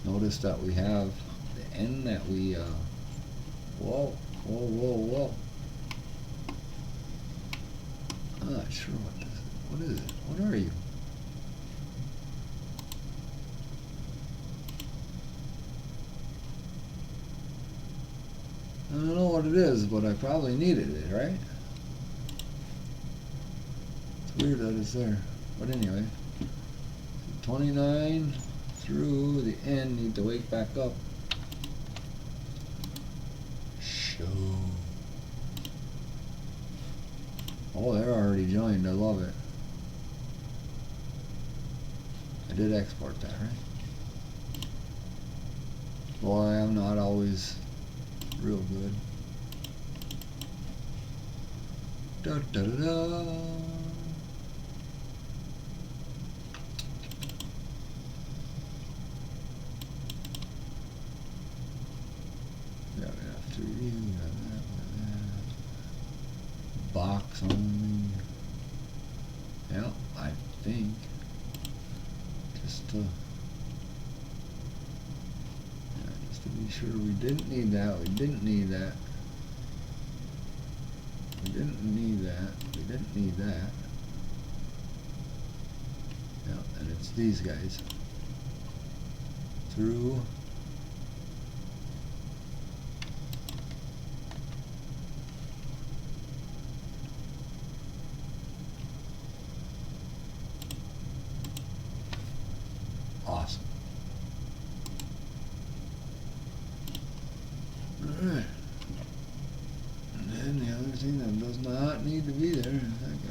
Notice that we have the end that we whoa. I'm not sure what this is. What is it? What are you? I don't know what it is, but I probably needed it, right? It's weird that it's there. But anyway, 29 through the end, need to wake back up. show. Oh, they're already joined. I love it. I did export that, right? Boy, I'm not always real good. Da da da da. Yeah, after you, that. Box only. Yeah, I think. Just to be sure we didn't need that. We didn't need that. We didn't need that. We didn't need that. Yeah, and it's these guys. Through. Awesome. Alright. And then the other thing that does not need to be there is that guy.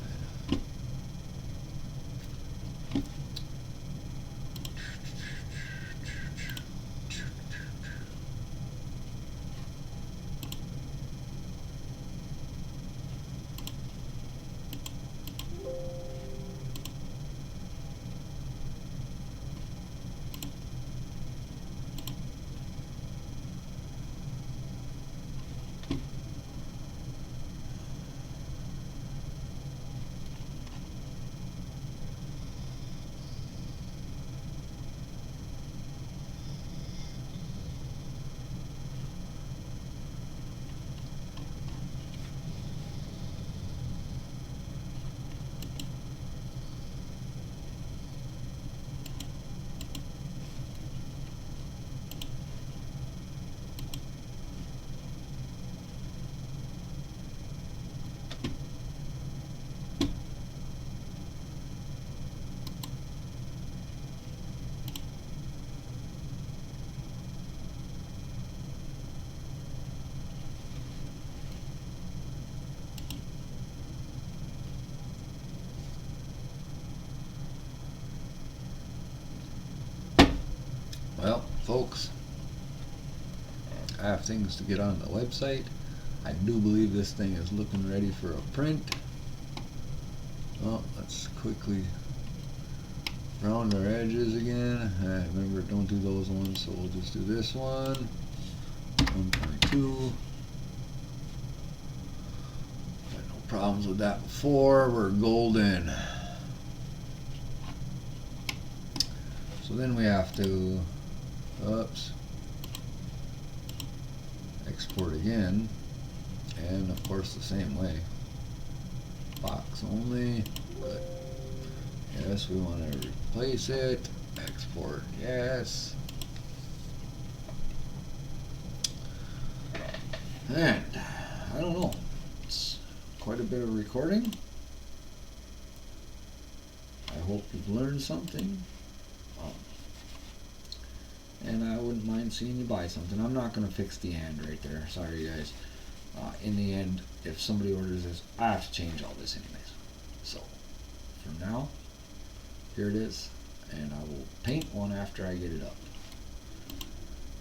Well, folks, I have things to get on the website. I do believe this thing is looking ready for a print. Oh, let's quickly round our edges again. Remember, don't do those ones, so we'll just do this one. 1.2. Had no problems with that before. We're golden. So then we have to, oops, export again, and of course the same way. Box only, but yes, we want to replace it. Export, yes. And I don't know, it's quite a bit of recording. I hope you've learned something. And I wouldn't mind seeing you buy something. I'm not going to fix the end right there. Sorry, guys. In the end, if somebody orders this, I have to change all this anyways. So, for now, here it is. And I will paint one after I get it up.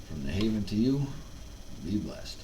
From the Haven to you, be blessed.